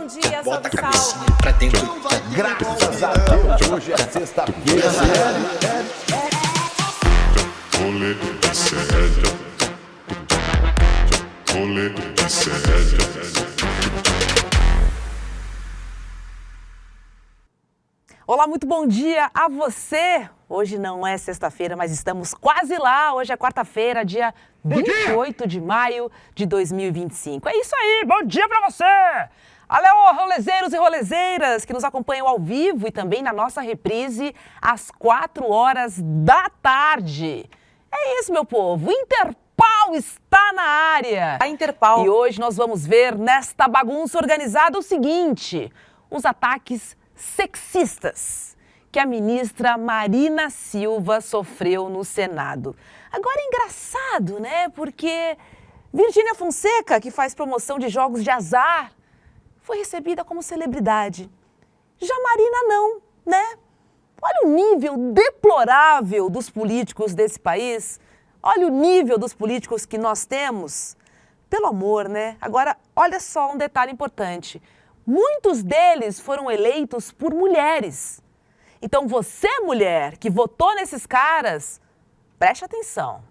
Bom dia, Bota a salve, cabecinha salve. pra dentro. Graças a Deus, hoje é sexta-feira. Rolê de sério. Rolê de sério. Olá, muito bom dia a você. Hoje não é sexta-feira, mas estamos quase lá. Hoje é quarta-feira, dia 28 de maio de 2025. É isso aí, bom dia pra você! Alô, rolezeiros e rolezeiras que nos acompanham ao vivo e também na nossa reprise às 4 horas da tarde. É isso, meu povo, Interpal está na área. A Interpal. E hoje nós vamos ver nesta bagunça organizada o seguinte: os ataques sexistas que a ministra Marina Silva sofreu no Senado. Agora é engraçado, né? Porque Virgínia Fonseca, que faz promoção de jogos de azar, foi recebida como celebridade. Já Marina não, né? Olha o nível deplorável dos políticos desse país. Olha o nível dos políticos que nós temos. Pelo amor, né? Agora, olha só um detalhe importante. Muitos deles foram eleitos por mulheres. Então você, mulher, que votou nesses caras, preste atenção.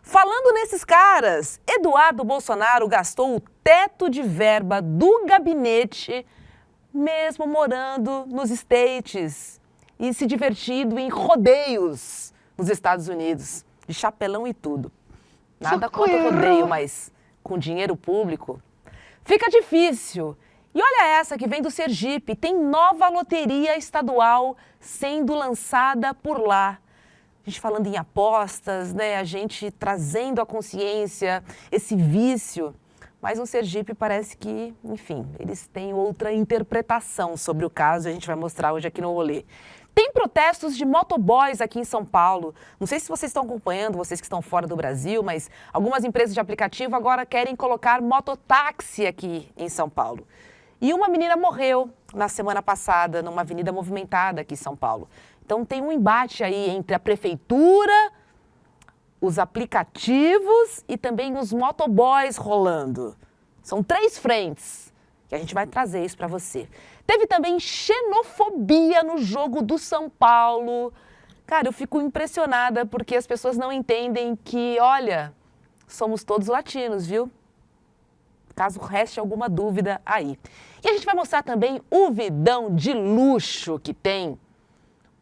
Falando nesses caras, Eduardo Bolsonaro gastou o teto de verba do gabinete, mesmo morando nos States e se divertindo em rodeios nos Estados Unidos, de chapelão e tudo. Nada contra o rodeio, mas com dinheiro público fica difícil. E olha essa que vem do Sergipe, tem nova loteria estadual sendo lançada por lá. A gente falando em apostas, né? A gente trazendo à consciência esse vício. Mas no Sergipe parece que, enfim, eles têm outra interpretação sobre o caso. A gente vai mostrar hoje aqui no rolê. Tem protestos de motoboys aqui em São Paulo. Não sei se vocês estão acompanhando, vocês que estão fora do Brasil, mas algumas empresas de aplicativo agora querem colocar mototáxi aqui em São Paulo. E uma menina morreu na semana passada, numa avenida movimentada aqui em São Paulo. Então tem um embate aí entre a prefeitura, os aplicativos e também os motoboys rolando. São 3 frentes que a gente vai trazer isso para você. Teve também xenofobia no jogo do São Paulo. Cara, eu fico impressionada porque as pessoas não entendem que, olha, somos todos latinos, viu? Caso reste alguma dúvida aí. E a gente vai mostrar também o vidão de luxo que tem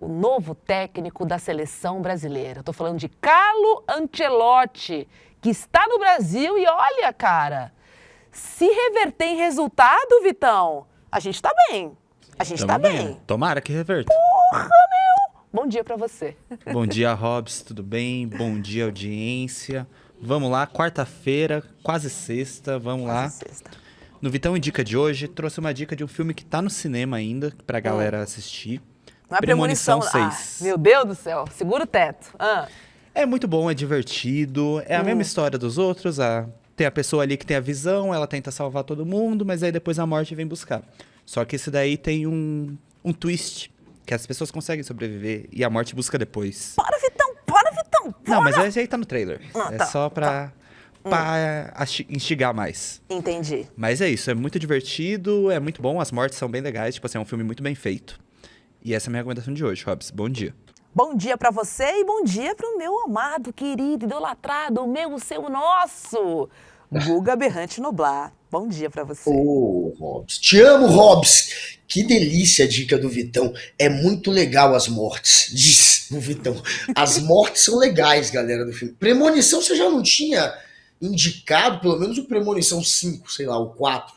o novo técnico da seleção brasileira. Estou falando de Carlo Ancelotti, que está no Brasil e olha, cara, se reverter em resultado, Vitão, a gente está bem. A gente está bem. Tomara que reverta. Porra, meu! Bom dia para você. Bom dia, Hobbs, tudo bem? Bom dia, audiência. Vamos lá, quarta-feira, quase sexta, vamos lá. Sexta. No Vitão Indica de hoje, trouxe uma dica de um filme que tá no cinema ainda, pra galera assistir. Não é Premonição premonição. 6. Meu Deus do céu, segura o teto. É muito bom, é divertido, é a mesma história dos outros. Tem a pessoa ali que tem a visão, ela tenta salvar todo mundo, mas aí depois a morte vem buscar. Só que esse daí tem um twist, que as pessoas conseguem sobreviver e a morte busca depois. Para, Vitão, para, Vitão. Para. Não, mas esse aí tá no trailer. Tá, só pra instigar mais. Entendi. Mas é isso, é muito divertido, é muito bom, as mortes são bem legais, tipo assim, é um filme muito bem feito. E essa é a minha recomendação de hoje, Hobbs. Bom dia. Bom dia pra você e bom dia pro meu amado, querido, idolatrado, o meu, o seu, o nosso, Guga Berrante Noblar. Bom dia pra você. Ô, Hobbs. Te amo, Hobbs. Que delícia a dica do Vitão. É muito legal as mortes, diz o Vitão. As mortes são legais, galera, do filme. Premonição você já não tinha indicado, pelo menos o Premonição 5, sei lá, o 4.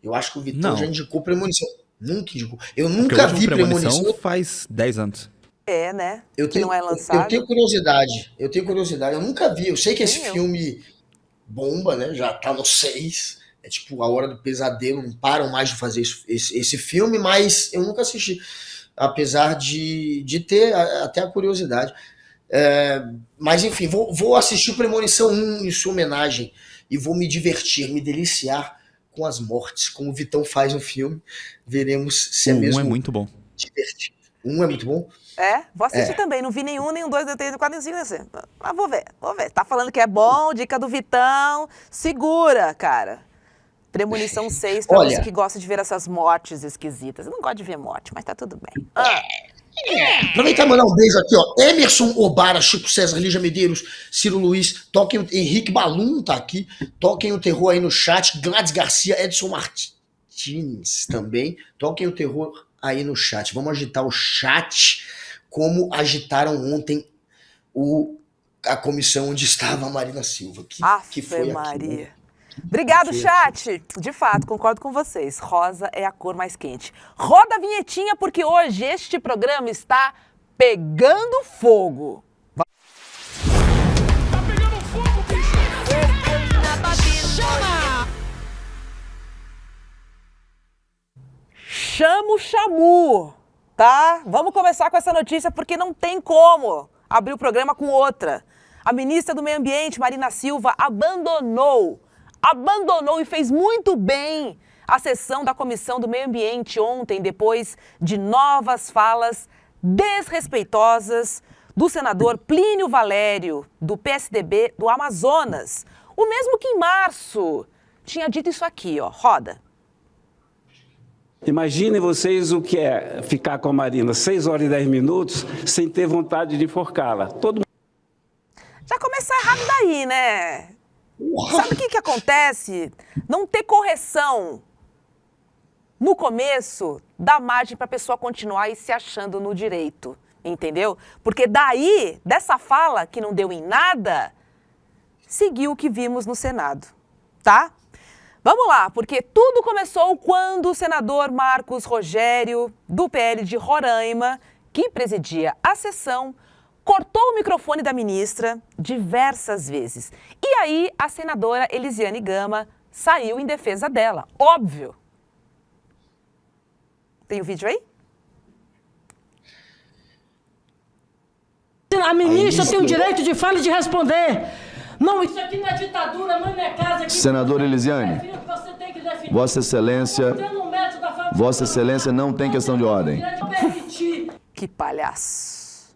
Eu acho que o Vitão já indicou Premonição. Nunca indicou. Eu nunca vi Premonição. Faz 10 anos. É, né? Que não é lançado. Eu tenho curiosidade. Eu nunca vi. Eu sei que esse filme bomba, né? Já tá no 6. É tipo A Hora do Pesadelo. Não param mais de fazer esse filme, mas eu nunca assisti. Apesar de ter até a curiosidade. Mas enfim, vou assistir o Premonição 1 em sua homenagem. E vou me divertir, me deliciar com as mortes, como o Vitão faz no filme. Veremos se é mesmo. Um é muito bom. Divertido. Um é muito bom? Vou assistir também. Não vi nenhum, nem o 2, nem o 3, nem o 4, nem o 5, nem o 6. Mas vou ver. Tá falando que é bom, dica do Vitão. Segura, cara. Premonição 6, pra Olha. você que gosta de ver essas mortes esquisitas. Eu não gosto de ver morte, mas tá tudo bem. Aproveitar e mandar um beijo aqui, ó. Emerson Obara, Chico César, Lígia Medeiros, Ciro Luiz, toquem o... Henrique Balum tá aqui, toquem o terror aí no chat. Gladys Garcia, Edson Martins também, toquem o terror aí no chat. Vamos agitar o chat como agitaram ontem a comissão onde estava a Marina Silva. Que foi aquilo, Maria. né? Obrigado, chat. De fato, concordo com vocês. Rosa é a cor mais quente. Roda a vinhetinha, porque hoje este programa está pegando fogo. Tá pegando fogo, bicho! Chama! Chama o Chamu, tá? Vamos começar com essa notícia, porque não tem como abrir o programa com outra. A ministra do Meio Ambiente, Marina Silva, abandonou e fez muito bem a sessão da Comissão do Meio Ambiente ontem, depois de novas falas desrespeitosas do senador Plínio Valério, do PSDB do Amazonas. O mesmo que em março tinha dito isso aqui, ó, roda. Imaginem vocês o que é ficar com a Marina 6 horas e 10 minutos sem ter vontade de enforcá-la. Já começa errado daí, né? Sabe o que acontece? Não ter correção no começo dá margem para a pessoa continuar e se achando no direito, entendeu? Porque daí, dessa fala que não deu em nada, seguiu o que vimos no Senado, tá? Vamos lá, porque tudo começou quando o senador Marcos Rogério, do PL de Roraima, que presidia a sessão, cortou o microfone da ministra diversas vezes. E aí a senadora Elisiane Gama saiu em defesa dela, óbvio. Tem o vídeo aí? A ministra tem o direito de fala e de responder. Não, isso aqui não é ditadura, não é casa. Senadora Elisiane, Vossa Excelência não tem questão de ordem. Que palhaço.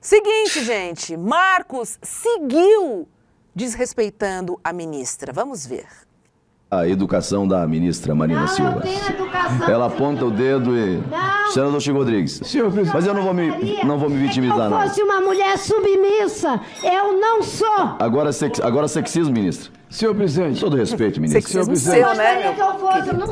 Seguinte, gente, Marcos seguiu desrespeitando a ministra. Vamos ver. A educação da ministra Marina Silva. Ela aponta o dedo e... Não. Senador Chico Rodrigues. Mas eu não vou me vitimizar, não. Se eu fosse uma mulher submissa, eu não sou. Agora sexismo, ministra. Senhor presidente. Todo respeito, ministra. Sexismo seu, né, que eu fosse, eu não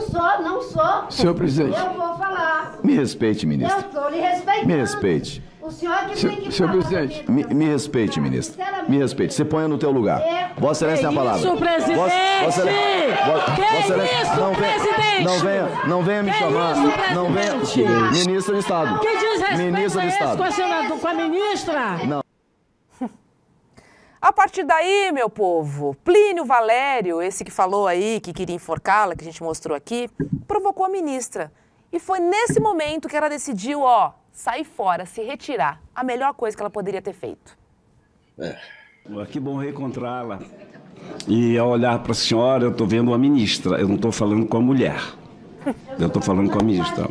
sou. Senhor presidente. Eu vou falar. Me respeite, ministra. Eu estou lhe respeitando. Me respeite. O senhor que tem que Senhor falar. presidente. Me respeite, ministra. Me respeite. Você ponha no teu lugar. Vossa Excelência tem a palavra. Isso, presidente! Vossa Excelência, isso, presidente! Não venha me chamar. Não venha. Ministra de Estado. Que desrespeito Ministra é de esse Estado. com a ministra? Não. A partir daí, meu povo, Plínio Valério, esse que falou aí que queria enforcá-la, que a gente mostrou aqui, provocou a ministra. E foi nesse momento que ela decidiu, ó, sair fora, se retirar. A melhor coisa que ela poderia ter feito. Que bom reencontrá-la. E ao olhar para a senhora, eu estou vendo uma ministra, eu não estou falando com a mulher. Eu estou falando com a ministra.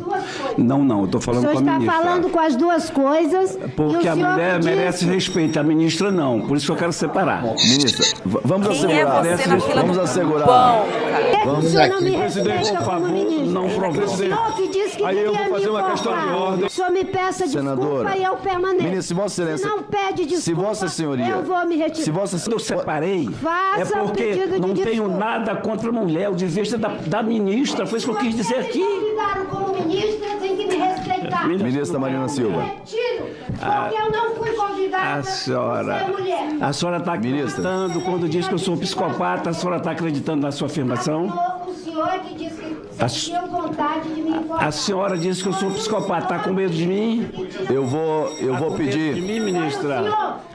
Não, eu estou falando com a ministra. O senhor está falando com as duas coisas. Porque a mulher merece respeito, a ministra não. Por isso que eu quero separar. Ministra, vamos Quem assegurar. é você na fila Vamos do assegurar. pão, cara? O senhor não me Presidente, respeita por como favor, ministro. não provoque. O senhor que disse que Aí eu queria vou fazer me uma questão de enforcar. ordem. O senhor me peça Senadora, desculpa e eu permaneço. Ministra, se Vossa Excelência... Se não pede desculpa, se Vossa Senhoria... eu vou me retirar. Se Vossa Quando eu separei, Faça é o porque pedido de não tenho desculpa. nada contra a mulher. O dever da ministra, foi isso que eu quis dizer aqui. Convidaram como ministra, tem que me respeitar. Ministra Marina Silva. Retiro, porque eu não fui convidada A senhora... por ser mulher. A senhora está acreditando quando diz que eu sou um psicopata, a senhora está acreditando na sua afirmação? O senhor que disse que sentiu vontade de me informar. A senhora disse que eu sou um psicopata, está com medo de mim? Eu vou De pedir... mim, ministra?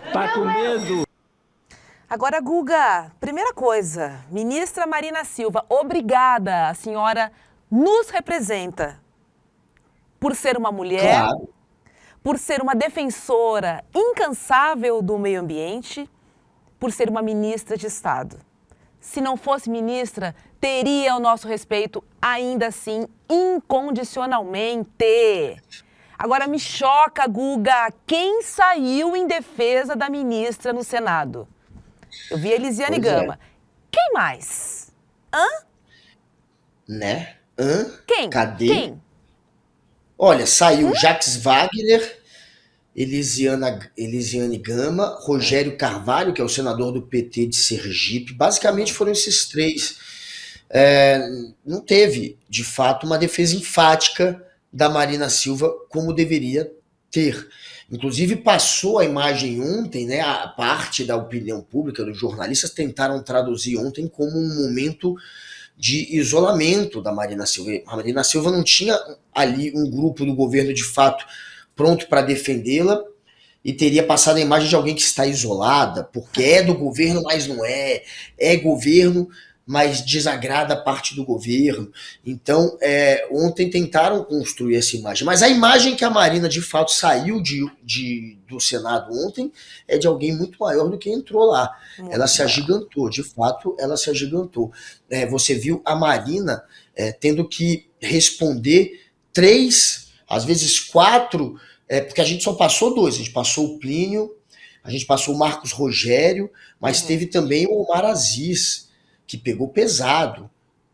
Está com medo? Agora, Guga, primeira coisa, ministra Marina Silva, obrigada, a senhora nos representa por ser uma mulher, Claro. por ser uma defensora incansável do meio ambiente, por ser uma ministra de Estado. Se não fosse ministra, teria o nosso respeito ainda assim, incondicionalmente. Agora me choca, Guga, quem saiu em defesa da ministra no Senado? Eu vi a Elisiane Pois é. Gama. Quem mais? Hã? Né? Hã? Quem? Cadê? Quem? Olha, saiu Jacques Wagner, Elisiane Gama, Rogério Carvalho, que é o senador do PT de Sergipe. Basicamente foram esses três. Não teve, de fato, uma defesa enfática da Marina Silva como deveria ter. Inclusive passou a imagem ontem, né, a parte da opinião pública, dos jornalistas tentaram traduzir ontem como um momento de isolamento da Marina Silva. A Marina Silva não tinha ali um grupo do governo de fato pronto para defendê-la e teria passado a imagem de alguém que está isolada, porque é do governo, mas não é. É governo, mas desagrada parte do governo. Então, ontem tentaram construir essa imagem. Mas a imagem que a Marina, de fato, saiu do Senado ontem é de alguém muito maior do que entrou lá. Ela se agigantou, de fato, ela se agigantou. Você viu a Marina tendo que responder 3, às vezes 4, porque a gente só passou 2. A gente passou o Plínio, a gente passou o Marcos Rogério, mas teve também o Omar Aziz, que pegou pesado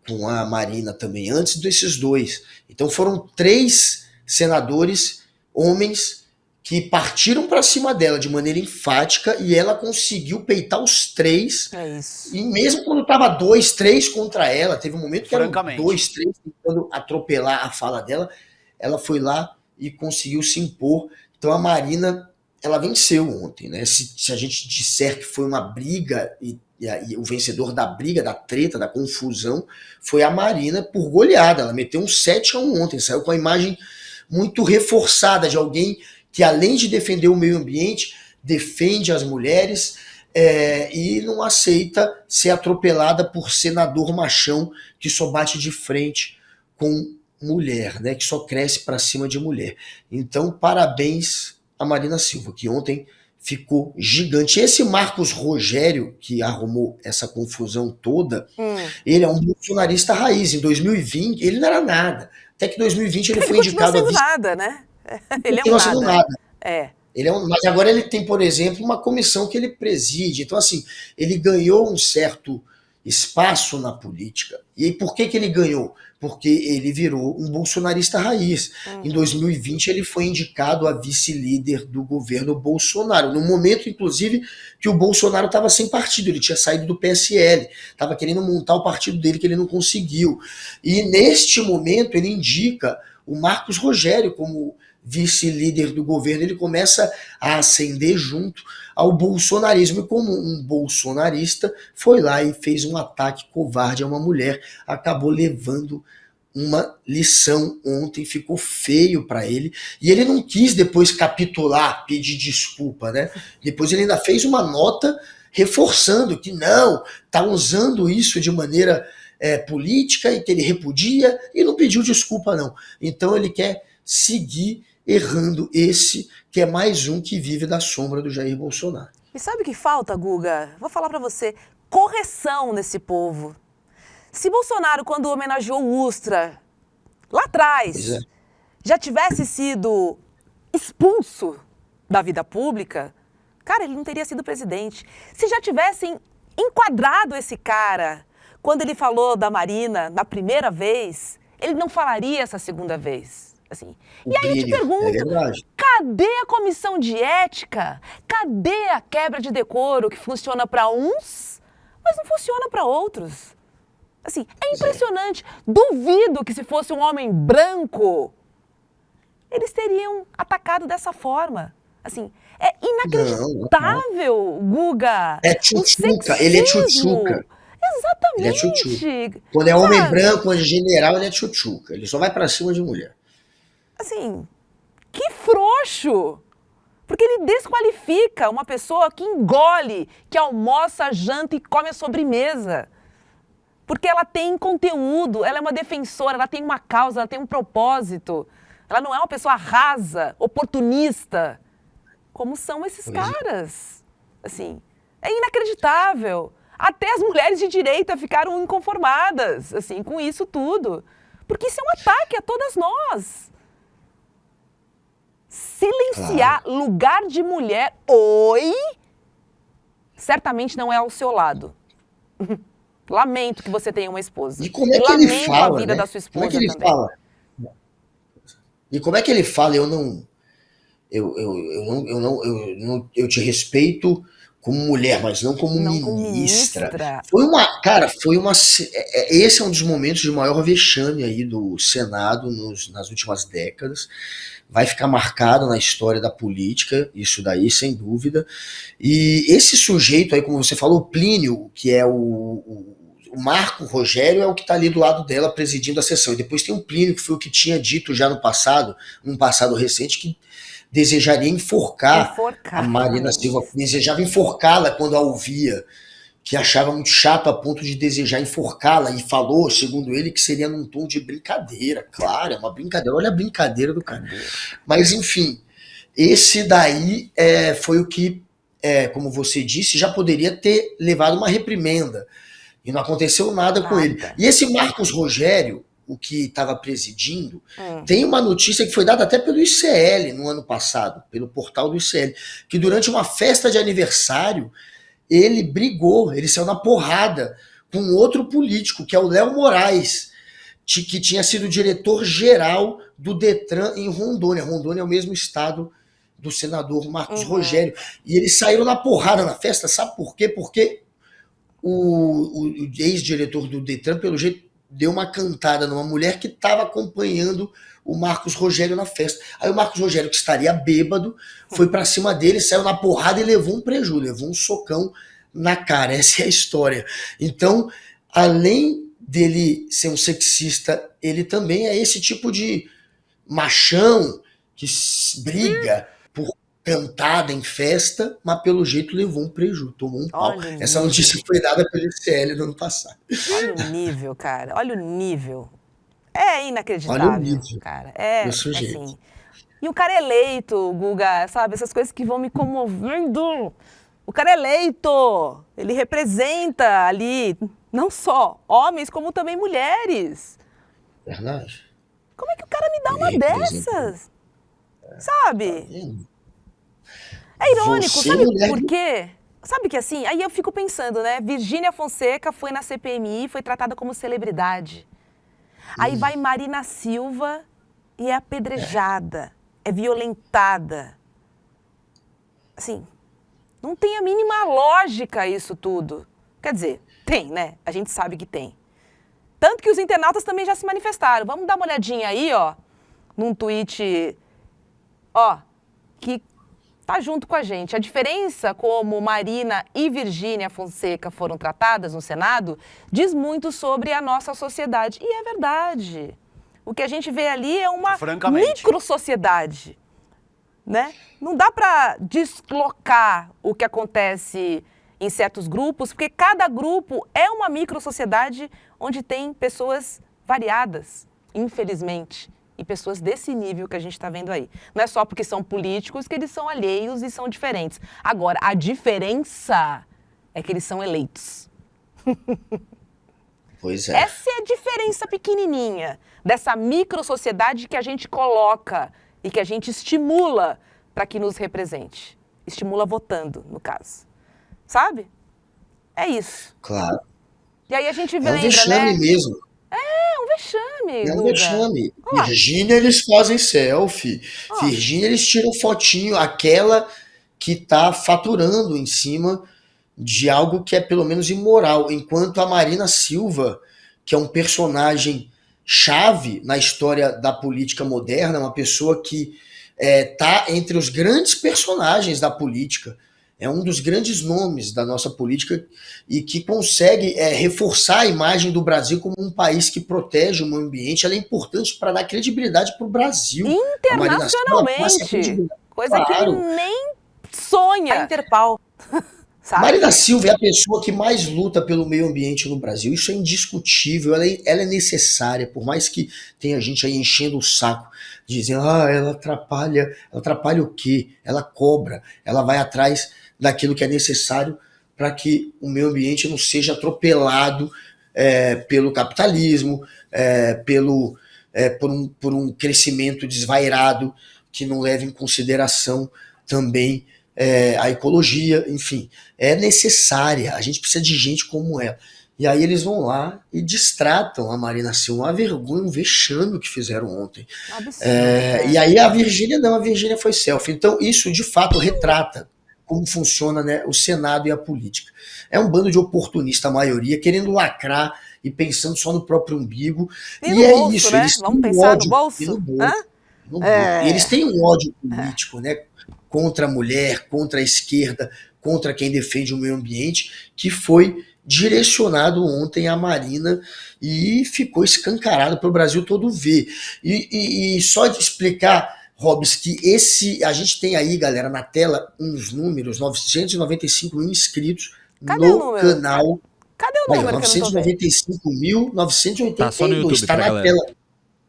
com a Marina também, antes desses 2. Então foram 3 senadores, homens, que partiram para cima dela de maneira enfática e ela conseguiu peitar os 3. É isso. E mesmo quando estava 2, 3 contra ela, teve um momento que eram 2, 3 tentando atropelar a fala dela, ela foi lá e conseguiu se impor. Então a Marina, ela venceu ontem, né? Se a gente disser que foi uma briga e o vencedor da briga, da treta, da confusão, foi a Marina por goleada. Ela meteu um 7-1 ontem, saiu com a imagem muito reforçada de alguém que, além de defender o meio ambiente, defende as mulheres e não aceita ser atropelada por senador machão que só bate de frente com mulher, né? Que só cresce para cima de mulher. Então, parabéns a Marina Silva, que ontem ficou gigante. Esse Marcos Rogério, que arrumou essa confusão toda, ele é um bolsonarista raiz. Em 2020, ele não era nada. Até que em 2020 ele foi indicado a vice... nada, né? Ele é um nada. Sendo nada. Mas agora ele tem, por exemplo, uma comissão que ele preside. Então, assim, ele ganhou um certo espaço na política. E por que ele ganhou? Porque ele virou um bolsonarista raiz. Em 2020 ele foi indicado a vice-líder do governo Bolsonaro, no momento, inclusive, que o Bolsonaro estava sem partido, ele tinha saído do PSL, estava querendo montar o partido dele, que ele não conseguiu. E neste momento ele indica o Marcos Rogério como vice-líder do governo, ele começa a ascender junto ao bolsonarismo, e como um bolsonarista foi lá e fez um ataque covarde a uma mulher, acabou levando uma lição ontem, ficou feio para ele, e ele não quis depois capitular, pedir desculpa, né? Depois ele ainda fez uma nota reforçando que não, tá usando isso de maneira política e que ele repudia, e não pediu desculpa não. Então ele quer seguir errando, esse que é mais um que vive da sombra do Jair Bolsonaro. E sabe o que falta, Guga? Vou falar pra você, correção nesse povo. Se Bolsonaro, quando homenageou o Ustra, lá atrás, já tivesse sido expulso da vida pública, cara, ele não teria sido presidente. Se já tivessem enquadrado esse cara, quando ele falou da Marina na primeira vez, ele não falaria essa segunda vez. Assim. E aí eu te pergunto, cadê a comissão de ética? Cadê a quebra de decoro que funciona para uns, mas não funciona para outros? Assim, é impressionante. Duvido que se fosse um homem branco, eles teriam atacado dessa forma. Assim, é inacreditável, Guga. É tchutchuca, ele é tchutchuca. Exatamente. Ele é tchutchuca. Quando é homem branco, quando é general, ele é tchutchuca. Ele só vai para cima de mulher. Assim, que frouxo! Porque ele desqualifica uma pessoa que engole, que almoça, janta e come a sobremesa. Porque ela tem conteúdo, ela é uma defensora, ela tem uma causa, ela tem um propósito. Ela não é uma pessoa rasa, oportunista, como são esses caras. Assim, é inacreditável. Até as mulheres de direita ficaram inconformadas, assim, com isso tudo. Porque isso é um ataque a todas nós. Silenciar lugar de mulher, certamente não é ao seu lado. Lamento que você tenha uma esposa. E como é que ele lamento fala, a vida né? da sua Como esposa é que ele também. fala? E como é que ele fala? Eu te respeito como mulher, mas não como Não como ministra. ministra. Esse é um dos momentos de maior vexame aí do Senado nas últimas décadas. Vai ficar marcado na história da política, isso daí, sem dúvida. E esse sujeito aí, como você falou, o Plínio, que é o Marco Rogério, é o que está ali do lado dela presidindo a sessão. E depois tem o Plínio, que foi o que tinha dito já no passado, num passado recente, que desejaria enforcar a Marina Silva, desejava enforcá-la quando a ouvia, que achava muito chato a ponto de desejar enforcá-la, e falou, segundo ele, que seria num tom de brincadeira. Claro, é uma brincadeira, olha a brincadeira do cara. Mas, enfim, esse daí foi o que, como você disse, já poderia ter levado uma reprimenda, e não aconteceu nada com ele. E esse Marcos Rogério, o que estava presidindo, tem uma notícia que foi dada até pelo ICL no ano passado, pelo portal do ICL, que durante uma festa de aniversário, ele brigou, ele saiu na porrada com outro político, que é o Léo Moraes, que tinha sido diretor-geral do Detran em Rondônia. Rondônia é o mesmo estado do senador Marcos Rogério. E eles saíram na porrada na festa, sabe por quê? Porque o ex-diretor do Detran, pelo jeito, deu uma cantada numa mulher que estava acompanhando o Marcos Rogério na festa. Aí o Marcos Rogério, que estaria bêbado, foi pra cima dele, saiu na porrada e levou um preju, levou um socão na cara. Essa é a história. Então, além dele ser um sexista, ele também é esse tipo de machão que briga por cantada em festa, mas pelo jeito levou um preju, tomou um pau. Essa notícia foi dada pelo ICL no ano passado. Olha o nível, cara. Olha o nível. É inacreditável, Olha o nível, cara. do sujeito. Assim. E o cara é eleito, Guga, sabe? Essas coisas que vão me comovendo. O cara é eleito. Ele representa ali não só homens, como também mulheres. Verdade. Como é que o cara me dá uma dessas? Sabe? É irônico, Você, sabe mulher, por quê? Sabe que assim, aí eu fico pensando, né? Virgínia Fonseca foi na CPMI, foi tratada como celebridade. Aí vai Marina Silva e é apedrejada, é violentada. Assim, não tem a mínima lógica isso tudo. Quer dizer, tem, né? A gente sabe que tem. Tanto que os internautas também já se manifestaram. Vamos dar uma olhadinha aí, ó, num tweet, ó, que tá junto com a gente. A diferença como Marina e Virgínia Fonseca foram tratadas no Senado diz muito sobre a nossa sociedade. E é verdade. O que a gente vê ali é uma micro-sociedade, né? Não dá para deslocar o que acontece em certos grupos, porque cada grupo é uma micro-sociedade onde tem pessoas variadas, infelizmente. E pessoas desse nível que a gente está vendo aí. Não é só porque são políticos que eles são alheios e são diferentes. Agora, a diferença é que eles são eleitos. Pois é. Essa é a diferença pequenininha dessa micro-sociedade que a gente coloca e que a gente estimula para que nos represente. Estimula votando, no caso. Sabe? É isso. Claro. E aí a gente É um lembra, vexame né? mesmo. É um vexame, É um Guga. vexame. Olha lá. Virgínia, eles fazem selfie. Virgínia, eles tiram fotinho, aquela que tá faturando em cima de algo que é pelo menos imoral. Enquanto a Marina Silva, que é um personagem chave na história da política moderna, uma pessoa que tá entre os grandes personagens da política, é um dos grandes nomes da nossa política e que consegue reforçar a imagem do Brasil como um país que protege o meio ambiente. Ela é importante para dar credibilidade para o Brasil. Internacionalmente. Coisa que ele nem sonha. A Interpol. Sabe? Marina Silva é a pessoa que mais luta pelo meio ambiente no Brasil. Isso é indiscutível. Ela é necessária, por mais que tenha gente aí enchendo o saco, dizendo, ela atrapalha. Ela atrapalha o quê? Ela cobra, ela vai atrás daquilo que é necessário para que o meio ambiente não seja atropelado pelo capitalismo, por um crescimento desvairado que não leva em consideração também a ecologia, enfim. É necessária, a gente precisa de gente como ela. E aí eles vão lá e destratam a Marina Silva, uma vergonha, um vexame que fizeram ontem. Absurdo, E aí a Virgínia não, a Virgínia foi selfie. Então isso de fato retrata como funciona, né, o Senado e a política. É um bando de oportunista, a maioria, querendo lacrar e pensando só no próprio umbigo. E no bolso, né? Eles têm Vamos um pensar ódio, no bolso? e no bolso, Hã? no bolso. E eles têm um ódio político, né, contra a mulher, contra a esquerda, contra quem defende o meio ambiente, que foi direcionado ontem à Marina e ficou escancarado para o Brasil todo ver. E só de explicar, Robs, que a gente tem aí, galera, na tela, uns números, 995 mil inscritos Cadê o no número? canal. Cadê o número que eu não tô vendo? 995.982. Tá só no YouTube Tá pra na galera. tela.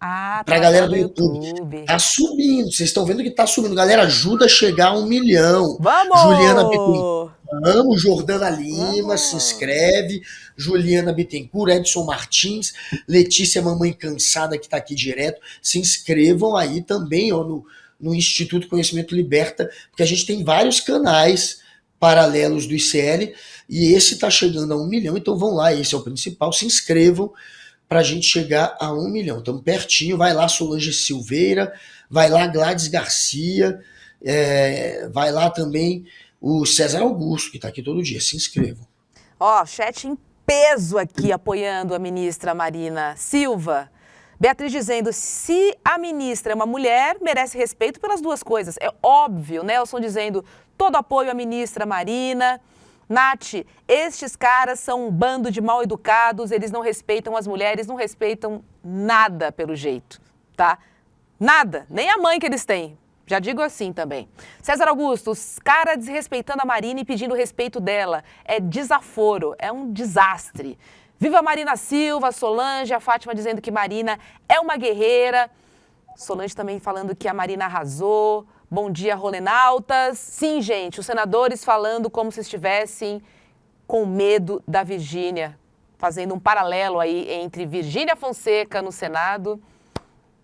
Ah, Pra tá galera no do YouTube. Tá subindo, vocês estão vendo que tá subindo. Galera, ajuda a chegar a 1 milhão. Vamos! Juliana Bittencourt, vamos. Jordana Lima, se inscreve. Juliana Bittencourt, Edson Martins, Letícia Mamãe Cansada, que tá aqui direto. Se inscrevam aí também, ó, no Instituto Conhecimento Liberta, porque a gente tem vários canais paralelos do ICL e esse tá chegando a 1 milhão, então vão lá, esse é o principal, se inscrevam para a gente chegar a 1 milhão. Estamos pertinho, vai lá Solange Silveira, vai lá Gladys Garcia, vai lá também o César Augusto, que está aqui todo dia, se inscrevam. Ó, chat em peso aqui apoiando a ministra Marina Silva. Beatriz dizendo, se a ministra é uma mulher, merece respeito pelas duas coisas. É óbvio, Nelson dizendo, todo apoio à ministra Marina. Nath, estes caras são um bando de mal educados, eles não respeitam as mulheres, não respeitam nada pelo jeito, tá? Nada, nem a mãe que eles têm. Já digo assim também. César Augusto, os caras desrespeitando a Marina e pedindo respeito dela. É desaforo, é um desastre. Viva Marina Silva, Solange, a Fátima dizendo que Marina é uma guerreira. Solange também falando que a Marina arrasou. Bom dia, Rolenautas. Sim, gente, os senadores falando como se estivessem com medo da Virgínia. Fazendo um paralelo aí entre Virgínia Fonseca no Senado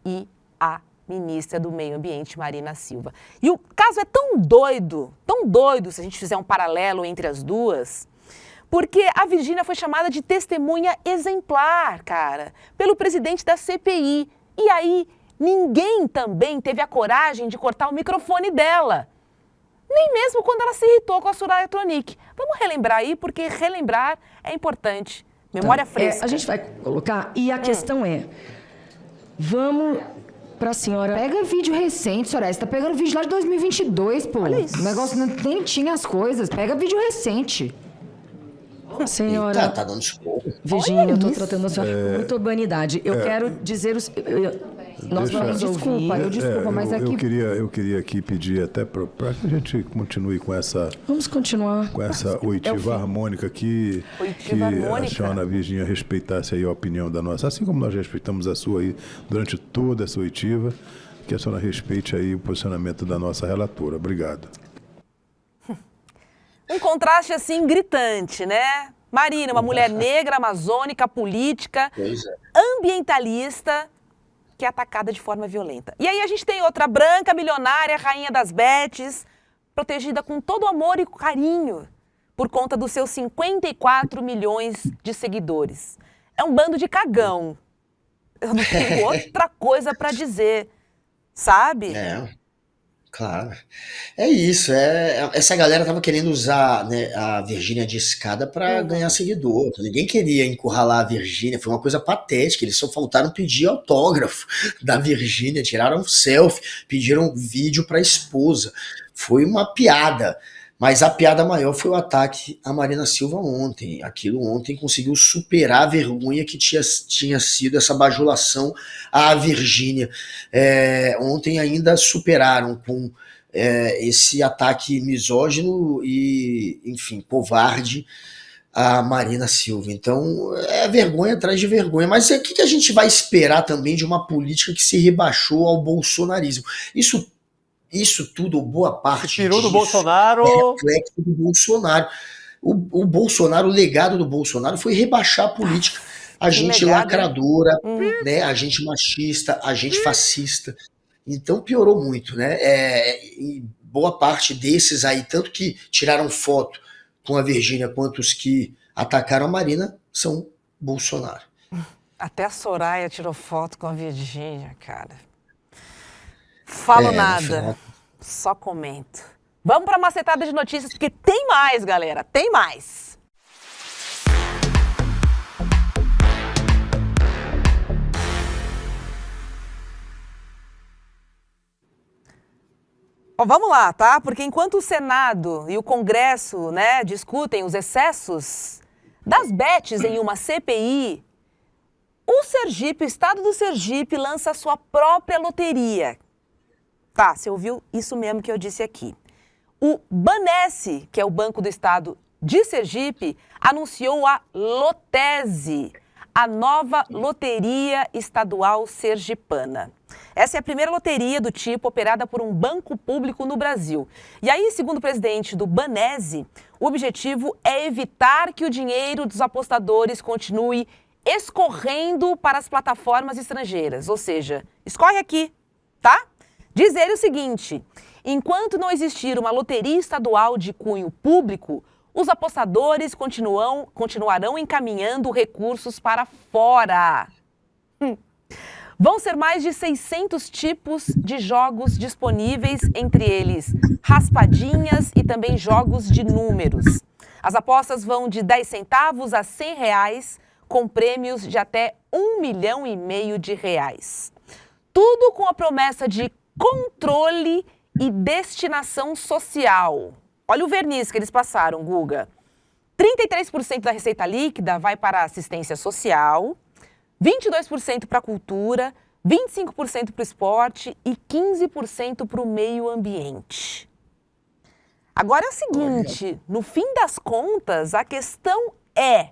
e a ministra do Meio Ambiente, Marina Silva. E o caso é tão doido se a gente fizer um paralelo entre as duas, porque a Virgínia foi chamada de testemunha exemplar, cara, pelo presidente da CPI. E aí, ninguém também teve a coragem de cortar o microfone dela. Nem mesmo quando ela se irritou com a Soraya Tronic. Vamos relembrar aí, porque relembrar é importante. Memória fresca. A gente vai colocar, e a questão é, vamos pra senhora... Pega vídeo recente, Soraya. Você tá pegando vídeo lá de 2022, pô. Olha isso. O negócio nem tinha as coisas. Pega vídeo recente. Senhora Tá dando esporro. Virgínia, eu tô tratando a senhora com muita urbanidade. Eu quero dizer... Nós vamos ouvir... Desculpa, mas aqui... Eu queria aqui pedir até para que a gente continue com essa... Vamos continuar. Com essa oitiva harmônica aqui, Oitiva harmônica. a senhora Virgínia respeitasse aí a opinião da nossa, assim como nós respeitamos a sua aí durante toda essa oitiva, que a senhora respeite aí o posicionamento da nossa relatora. Obrigado. Um contraste assim gritante, né? Marina, uma mulher negra, amazônica, política, ambientalista, que é atacada de forma violenta. E aí a gente tem outra branca, milionária, rainha das bets, protegida com todo amor e carinho por conta dos seus 54 milhões de seguidores. É um bando de cagão. Eu não tenho outra coisa para dizer, sabe? Claro. É isso. Essa galera tava querendo usar, né, a Virgínia de escada para ganhar seguidor. Ninguém queria encurralar a Virgínia. Foi uma coisa patética. Eles só faltaram pedir autógrafo da Virgínia, tiraram selfie, pediram vídeo para a esposa. Foi uma piada. Mas a piada maior foi o ataque à Marina Silva ontem. Aquilo ontem conseguiu superar a vergonha que tinha sido essa bajulação à Virgínia. Ontem ainda superaram com esse ataque misógino e, enfim, covarde à Marina Silva. Então, é vergonha atrás de vergonha. Mas o que a gente vai esperar também de uma política que se rebaixou ao bolsonarismo? Isso tudo, boa parte tirou do disso Bolsonaro. É reflexo do Bolsonaro. O Bolsonaro, o legado do Bolsonaro foi rebaixar a política. A gente lacradora, né? A gente machista, a gente fascista. Então piorou muito, né? E boa parte desses aí, tanto que tiraram foto com a Virgínia quanto os que atacaram a Marina, são Bolsonaro. Até a Soraya tirou foto com a Virgínia, cara. Falo nada, só comento. Vamos para uma macetada de notícias, porque tem mais, galera, tem mais. Vamos lá, tá? Porque enquanto o Senado e o Congresso, né, discutem os excessos das bets em uma CPI, o estado do Sergipe lança a sua própria loteria. Tá, você ouviu isso mesmo que eu disse aqui. O Banesse, que é o Banco do Estado de Sergipe, anunciou a Lotese, a nova loteria estadual sergipana. Essa é a primeira loteria do tipo operada por um banco público no Brasil. E aí, segundo o presidente do Banese, o objetivo é evitar que o dinheiro dos apostadores continue escorrendo para as plataformas estrangeiras. Ou seja, escorre aqui, tá? Diz ele o seguinte: enquanto não existir uma loteria estadual de cunho público, os apostadores continuarão encaminhando recursos para fora. Vão ser mais de 600 tipos de jogos disponíveis, entre eles raspadinhas e também jogos de números. As apostas vão de 10 centavos a R$100, com prêmios de até R$1,5 milhão de reais. Tudo com a promessa de controle e destinação social. Olha o verniz que eles passaram, Guga. 33% da receita líquida vai para a assistência social, 22% para a cultura, 25% para o esporte e 15% para o meio ambiente. Agora é o seguinte, no fim das contas, a questão é: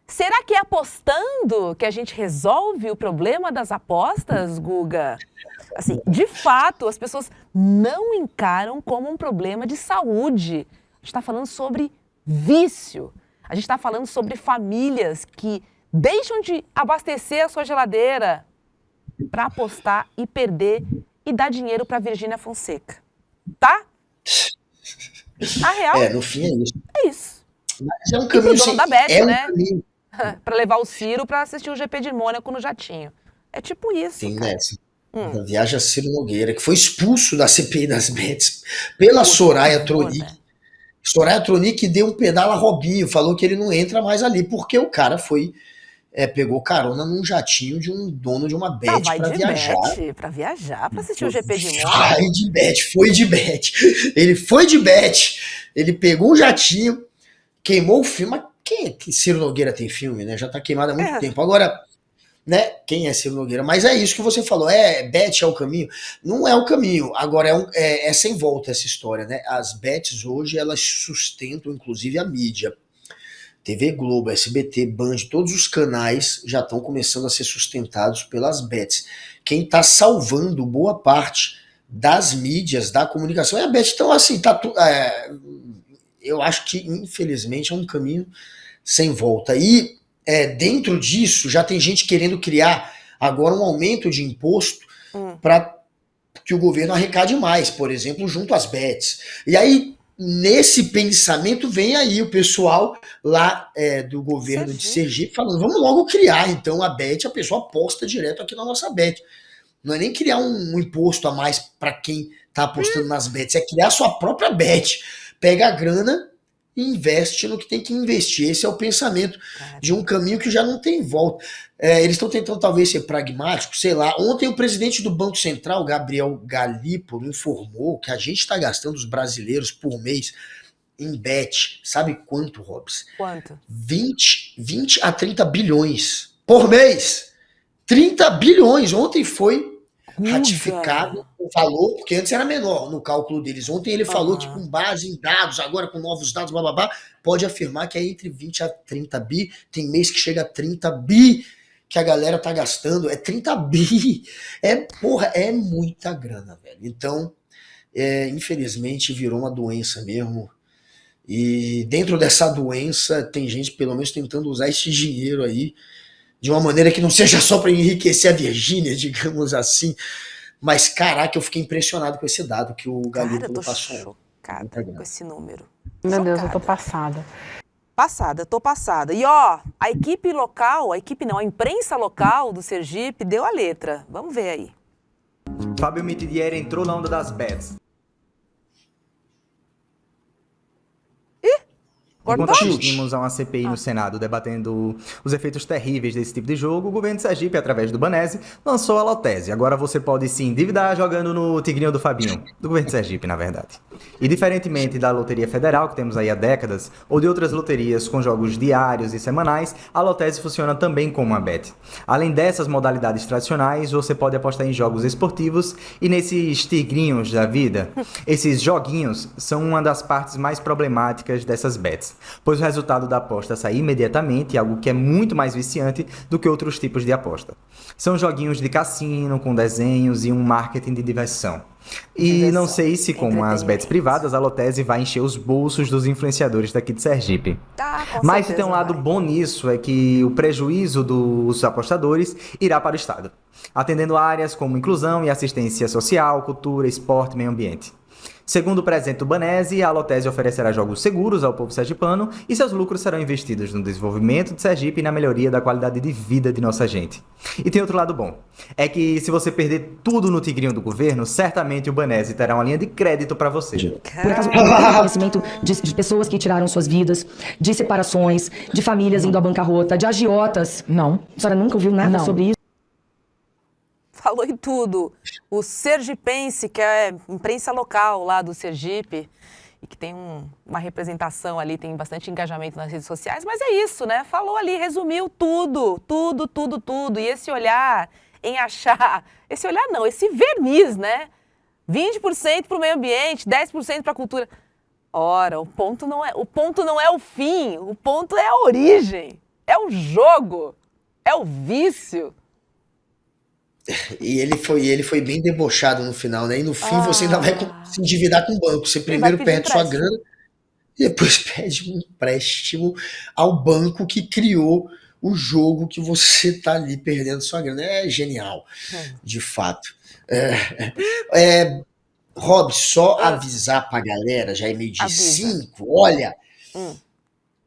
será que é apostando que a gente resolve o problema das apostas, Guga? Assim, de fato, as pessoas não encaram como um problema de saúde. A gente está falando sobre vício. A gente está falando sobre famílias que deixam de abastecer a sua geladeira para apostar e perder e dar dinheiro para Virgínia Fonseca. Tá? A real. No fim é isso. É isso. Mas é um caminho dono da Bet, né? Para levar o Ciro para assistir o GP de Mônaco no jatinho. É tipo isso. Tem nessa. Viaja Ciro Nogueira, que foi expulso da CPI das Bets pela Soraya Tronic. Né? Soraya Tronic deu um pedala a Robinho, falou que ele não entra mais ali, porque o cara pegou carona num jatinho de um dono de uma bet para viajar. Para viajar, para assistir o GP de Mônaco. Foi de bet. Ele foi de bet. Ele pegou um jatinho, queimou o filme. Mas que Ciro Nogueira tem filme, né? Já tá queimado há muito tempo. Agora, né? Quem é Ciro Nogueira? Mas é isso que você falou. Bet é o caminho? Não é o caminho. Agora é sem volta essa história, né? As bets hoje, elas sustentam, inclusive, a mídia. TV Globo, SBT, Band, todos os canais já estão começando a ser sustentados pelas bets. Quem está salvando boa parte das mídias, da comunicação é a bet. Então, assim, eu acho que, infelizmente, é um caminho sem volta. E dentro disso, já tem gente querendo criar agora um aumento de imposto para que o governo arrecade mais, por exemplo, junto às bets. E aí, nesse pensamento, vem aí o pessoal lá do governo de Sergipe falando: vamos logo criar, então, a bet, a pessoa aposta direto aqui na nossa bet. Não é nem criar um imposto a mais para quem está apostando nas bets, é criar a sua própria bet. Pega a grana e investe no que tem que investir. Esse é o pensamento de um caminho que já não tem volta. Eles estão tentando talvez ser pragmáticos, sei lá. Ontem o presidente do Banco Central, Gabriel Galípolo, informou que a gente está gastando, os brasileiros, por mês em bet. Sabe quanto, Robs? Quanto? 20 a 30 bilhões por mês. 30 bilhões. Ontem foi ratificado o valor, porque antes era menor no cálculo deles. Ontem ele falou que com base em dados, agora com novos dados, bababá, pode afirmar que é entre 20 a 30 bi. Tem mês que chega a 30 bi que a galera tá gastando. É 30 bi. É muita grana, velho. Então, infelizmente, virou uma doença mesmo. E dentro dessa doença, tem gente, pelo menos, tentando usar esse dinheiro aí de uma maneira que não seja só para enriquecer a Virgínia, digamos assim. Mas, caraca, eu fiquei impressionado com esse dado que o Galípolo passou. Chocada com esse número. Meu Deus, eu tô passada. Passada, tô passada. E ó, a equipe local, a imprensa local do Sergipe deu a letra. Vamos ver aí. Fábio Mitidieri entrou na onda das bets. Enquanto assistimos a uma CPI no Senado debatendo os efeitos terríveis desse tipo de jogo, o governo de Sergipe, através do Banese, lançou a Lotese. Agora você pode se endividar jogando no Tigrinho do Fabinho, do governo de Sergipe, na verdade. E diferentemente da Loteria Federal, que temos aí há décadas, ou de outras loterias com jogos diários e semanais, a Lotese funciona também como uma bet. Além dessas modalidades tradicionais, você pode apostar em jogos esportivos e nesses tigrinhos da vida. Esses joguinhos são uma das partes mais problemáticas dessas bets, pois o resultado da aposta sai imediatamente, algo que é muito mais viciante do que outros tipos de aposta. São joguinhos de cassino, com desenhos e um marketing de diversão. E não sei se, como as bets privadas, a Lotese vai encher os bolsos dos influenciadores daqui de Sergipe. Mas se tem um lado bom nisso, é que o prejuízo dos apostadores irá para o Estado, atendendo áreas como inclusão e assistência social, cultura, esporte e meio ambiente. Segundo o presidente do Banese, a Lotese oferecerá jogos seguros ao povo sergipano e seus lucros serão investidos no desenvolvimento de Sergipe e na melhoria da qualidade de vida de nossa gente. E tem outro lado bom, é que se você perder tudo no tigrinho do governo, certamente o Banese terá uma linha de crédito para você. Por acaso, eu tenho conhecimento de pessoas que tiraram suas vidas, de separações, de famílias indo à bancarrota, de agiotas? Não. A senhora nunca ouviu nada sobre isso? Falou em tudo. O sergipense, que é imprensa local lá do Sergipe, e que tem uma representação ali, tem bastante engajamento nas redes sociais, mas é isso, né? Falou ali, resumiu tudo. E esse olhar em achar... Esse olhar não, esse verniz, né? 20% para o meio ambiente, 10% para a cultura. Ora, o ponto não é o fim, o ponto é a origem, é o jogo, é o vício. E ele foi bem debochado no final, né? E no fim você ainda vai se endividar com o banco. Você primeiro perde sua grana e depois pede um empréstimo ao banco que criou o jogo que você tá ali perdendo sua grana. É genial, de fato. Rob, só avisar pra galera, já é meio de 5, olha,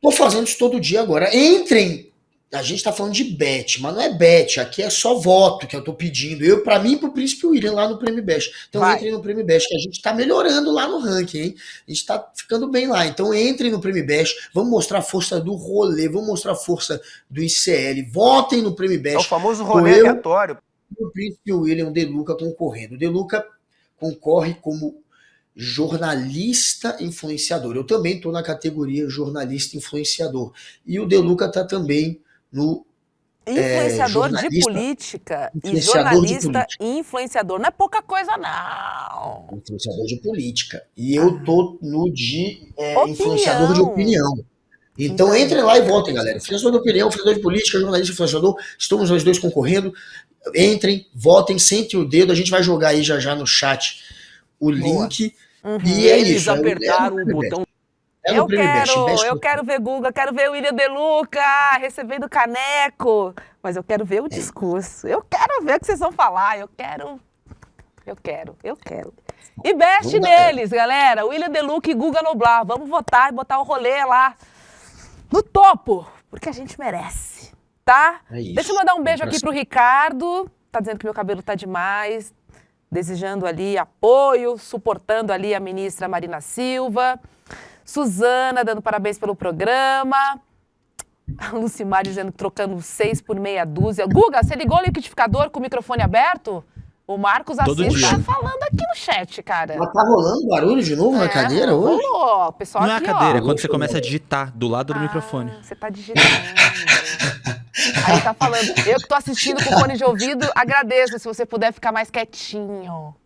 tô fazendo isso todo dia agora. Entrem. A gente tá falando de bet, mas não é bet, aqui é só voto que eu tô pedindo. Pra mim e pro Príncipe William lá no Prêmio Best. Então entrem no Prêmio Best, que a gente tá melhorando lá no ranking, hein? A gente tá ficando bem lá. Então entrem no Prêmio Best, vamos mostrar a força do rolê, vamos mostrar a força do ICL. Votem no Prêmio Best. É o famoso rolê aleatório. O Príncipe William, o De Luca concorrendo. O De Luca concorre como jornalista influenciador. Eu também tô na categoria jornalista influenciador. E o De Luca tá também no influenciador de política e jornalista e influenciador. Não é pouca coisa, não. Influenciador de política. E eu tô no de influenciador de opinião. Então entrem lá e votem, galera. Influenciador de opinião, influenciador de política, jornalista, influenciador. Estamos nós dois concorrendo. Entrem, votem, sentem o dedo. A gente vai jogar aí já no chat o link. E é Eles isso. apertaram o botão. Eu quero ver Guga, quero ver o William De Luca recebendo caneco, mas eu quero ver o discurso, eu quero ver o que vocês vão falar, eu quero. E best neles, galera, William De Luca e Guga Noblar, vamos votar e botar o rolê lá no topo, porque a gente merece, tá? Deixa eu mandar um beijo aqui pro Ricardo, tá dizendo que meu cabelo tá demais, desejando ali apoio, suportando ali a ministra Marina Silva. Suzana dando parabéns pelo programa. A Lucimar dizendo que trocando 6 por meia dúzia. Guga, você ligou o liquidificador com o microfone aberto? O Marcos Assis tá falando aqui no chat, cara. Mas tá rolando barulho de novo na cadeira hoje? Rolou. Pessoal não aqui, é a cadeira, ó. é quando você começa a digitar do lado do microfone. Você tá digitando. Aí tá falando, eu que tô assistindo com fone de ouvido, agradeço se você puder ficar mais quietinho.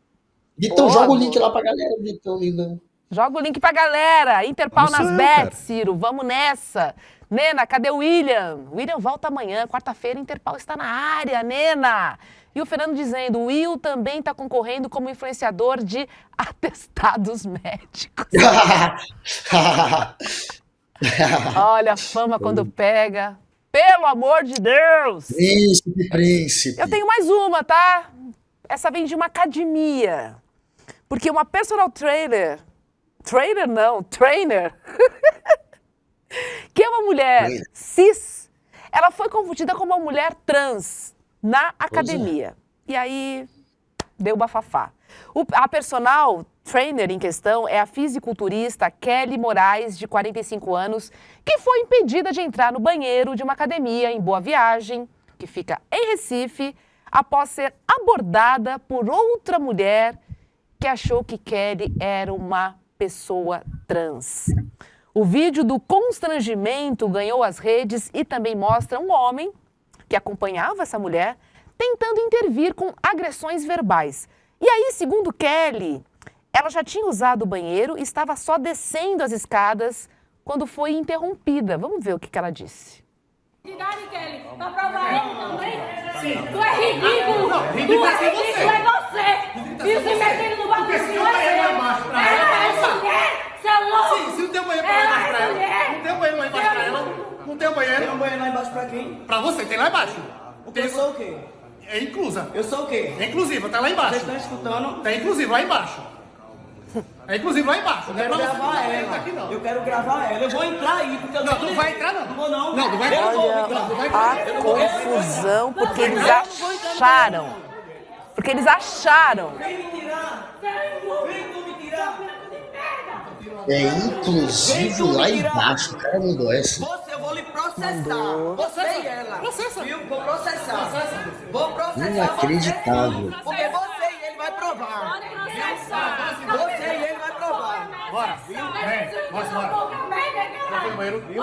Então joga o link lá pra galera, Vitão, lindão. Joga o link pra galera. Interpal nas bets, Ciro. Vamos nessa. Nena, cadê o William? O William volta amanhã. Quarta-feira, Interpal está na área, Nena. E o Fernando dizendo, o Will também está concorrendo como influenciador de atestados médicos. Olha a fama quando pega. Pelo amor de Deus. Príncipe. Eu tenho mais uma, tá? Essa vem de uma academia. Porque uma personal trainer... Trainer, que é uma mulher cis, ela foi confundida com uma mulher trans na academia. E aí, deu bafafá. A personal trainer em questão é a fisiculturista Kelly Moraes, de 45 anos, que foi impedida de entrar no banheiro de uma academia em Boa Viagem, que fica em Recife, após ser abordada por outra mulher que achou que Kelly era uma pessoa trans. O vídeo do constrangimento ganhou as redes e também mostra um homem que acompanhava essa mulher tentando intervir com agressões verbais. E aí, segundo Kelly, ela já tinha usado o banheiro e estava só descendo as escadas quando foi interrompida. Vamos ver o que ela disse. Kelly, pra provar ele também? Sim. Tu é ridículo! Tu é ridículo, é você! E se metendo no bagulho assim, não é mulher! Você é louco! Sim, se não tem um banheiro lá embaixo pra ela. Não tem um banheiro lá embaixo pra ela. Não tem um banheiro. Tem um banheiro lá embaixo pra quem? Pra você, tem lá embaixo. Eu sou o quê? É inclusa. Eu sou o quê? É inclusiva, tá lá embaixo. Vocês estão escutando? Tá inclusive lá embaixo. É inclusive lá embaixo. Eu quero gravar ela. Aqui, não. Eu quero gravar ela. Eu vou entrar aí, porque eu não. Não, vai entrar não. Não vou não. Não, não vai entrar. Olha a confusão, porque eles acharam. Porque eles acharam. Vem me tirar. Vem tu me tirar. É inclusive lá embaixo. O cara mandou essa. Eu vou lhe processar. Você e ela. Processa. Viu? Vou processar. Vou processar. Inacreditável. Porque você e ele vai provar. Você e ele vai provar. Bora. Viu? Vem. Bora. Vai pro banheiro. Viu?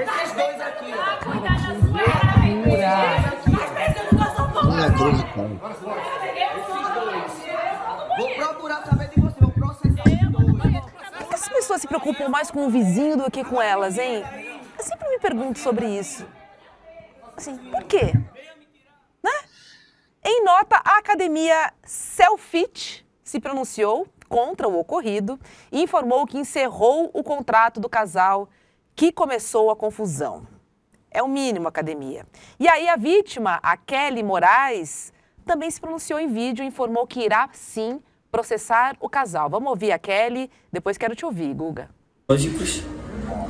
Esses dois aqui, ó. Inacreditável. Esses dois. Vou procurar saber de você. Vou processar os dois. As pessoas se preocupam mais com o vizinho do que com elas, hein? Eu sempre me pergunto sobre isso. Assim, por quê? Né? Em nota, a academia Selfit se pronunciou contra o ocorrido e informou que encerrou o contrato do casal que começou a confusão. É o mínimo, academia. E aí a vítima, a Kelly Moraes, também se pronunciou em vídeo e informou que irá, sim, processar o casal. Vamos ouvir a Kelly, depois quero te ouvir, Guga. Lógicos,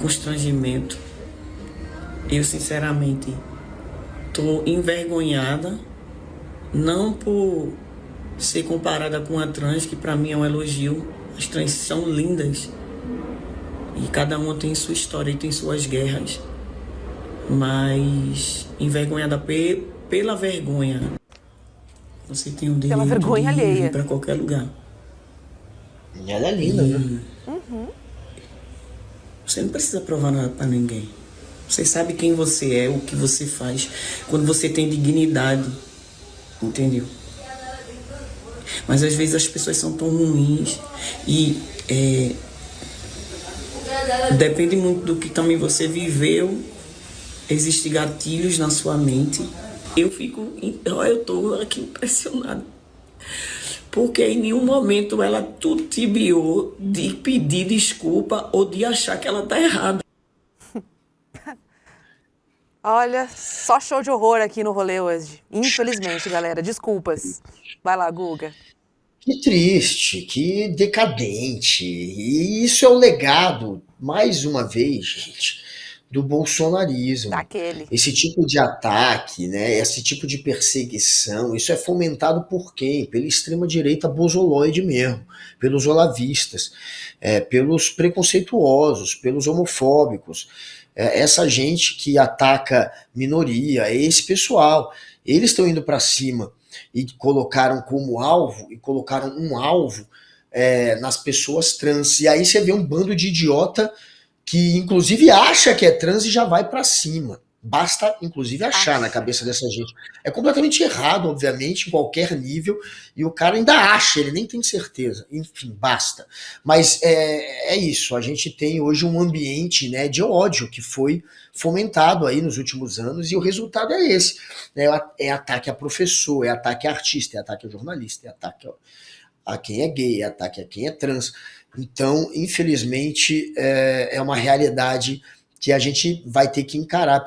constrangimento. Eu, sinceramente, tô envergonhada, não por ser comparada com a trans, que para mim é um elogio. As trans são lindas e cada uma tem sua história e tem suas guerras, mas envergonhada pela vergonha. Você tem o direito de ir para qualquer lugar. E ela é linda, né? Você não precisa provar nada para ninguém. Você sabe quem você é, o que você faz, quando você tem dignidade, entendeu? Mas às vezes as pessoas são tão ruins e depende muito do que também você viveu. Existem gatilhos na sua mente. Eu tô aqui impressionada. Porque em nenhum momento ela titubeou de pedir desculpa ou de achar que ela tá errada. Olha, só show de horror aqui no rolê hoje. Infelizmente, galera. Desculpas. Vai lá, Guga. Que triste, que decadente. E isso é o legado, mais uma vez, gente, do bolsonarismo. Daquele. Esse tipo de ataque, né, esse tipo de perseguição, isso é fomentado por quem? Pela extrema-direita bozoloide mesmo, pelos olavistas, pelos preconceituosos, pelos homofóbicos. Essa gente que ataca minoria, esse pessoal, eles estão indo para cima e colocaram como alvo, e colocaram um alvo nas pessoas trans. E aí você vê um bando de idiota que inclusive acha que é trans e já vai para cima. Basta, inclusive, achar na cabeça dessa gente. É completamente errado, obviamente, em qualquer nível, e o cara ainda acha, ele nem tem certeza. Enfim, basta. Mas é isso, a gente tem hoje um ambiente, né, de ódio que foi fomentado aí nos últimos anos, e o resultado é esse. É ataque a professor, é ataque a artista, é ataque a jornalista, é ataque a quem é gay, é ataque a quem é trans. Então, infelizmente, é uma realidade que a gente vai ter que encarar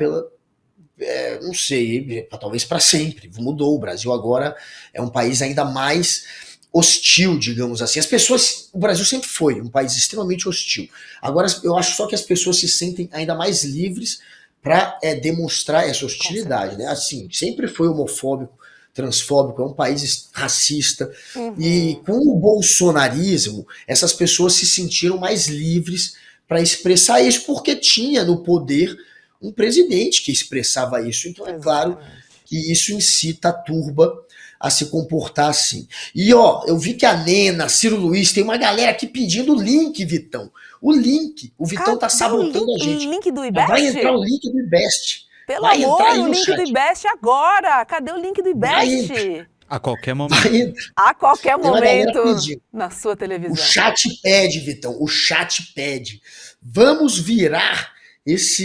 não sei, talvez para sempre. Mudou. O Brasil agora é um país ainda mais hostil, digamos assim. As pessoas, o Brasil sempre foi um país extremamente hostil. Agora, eu acho só que as pessoas se sentem ainda mais livres para demonstrar essa hostilidade, né? Assim, sempre foi homofóbico, transfóbico, é um país racista. E com o bolsonarismo, essas pessoas se sentiram mais livres para expressar isso, porque tinha no poder um presidente que expressava isso. Então é claro que isso incita a turba a se comportar assim. E ó, eu vi que a Nena, Ciro Luiz, tem uma galera aqui pedindo o link, Vitão. O link. O Vitão tá sabotando a gente. O link do IBEST? Vai entrar o link do IBEST. Pelo vai amor, entrar aí o no link chat. do IBEST agora. Cadê o link do IBEST? A qualquer momento. A qualquer Tem uma galera momento pedindo. na sua televisão. O chat pede, Vitão. O chat pede. Vamos virar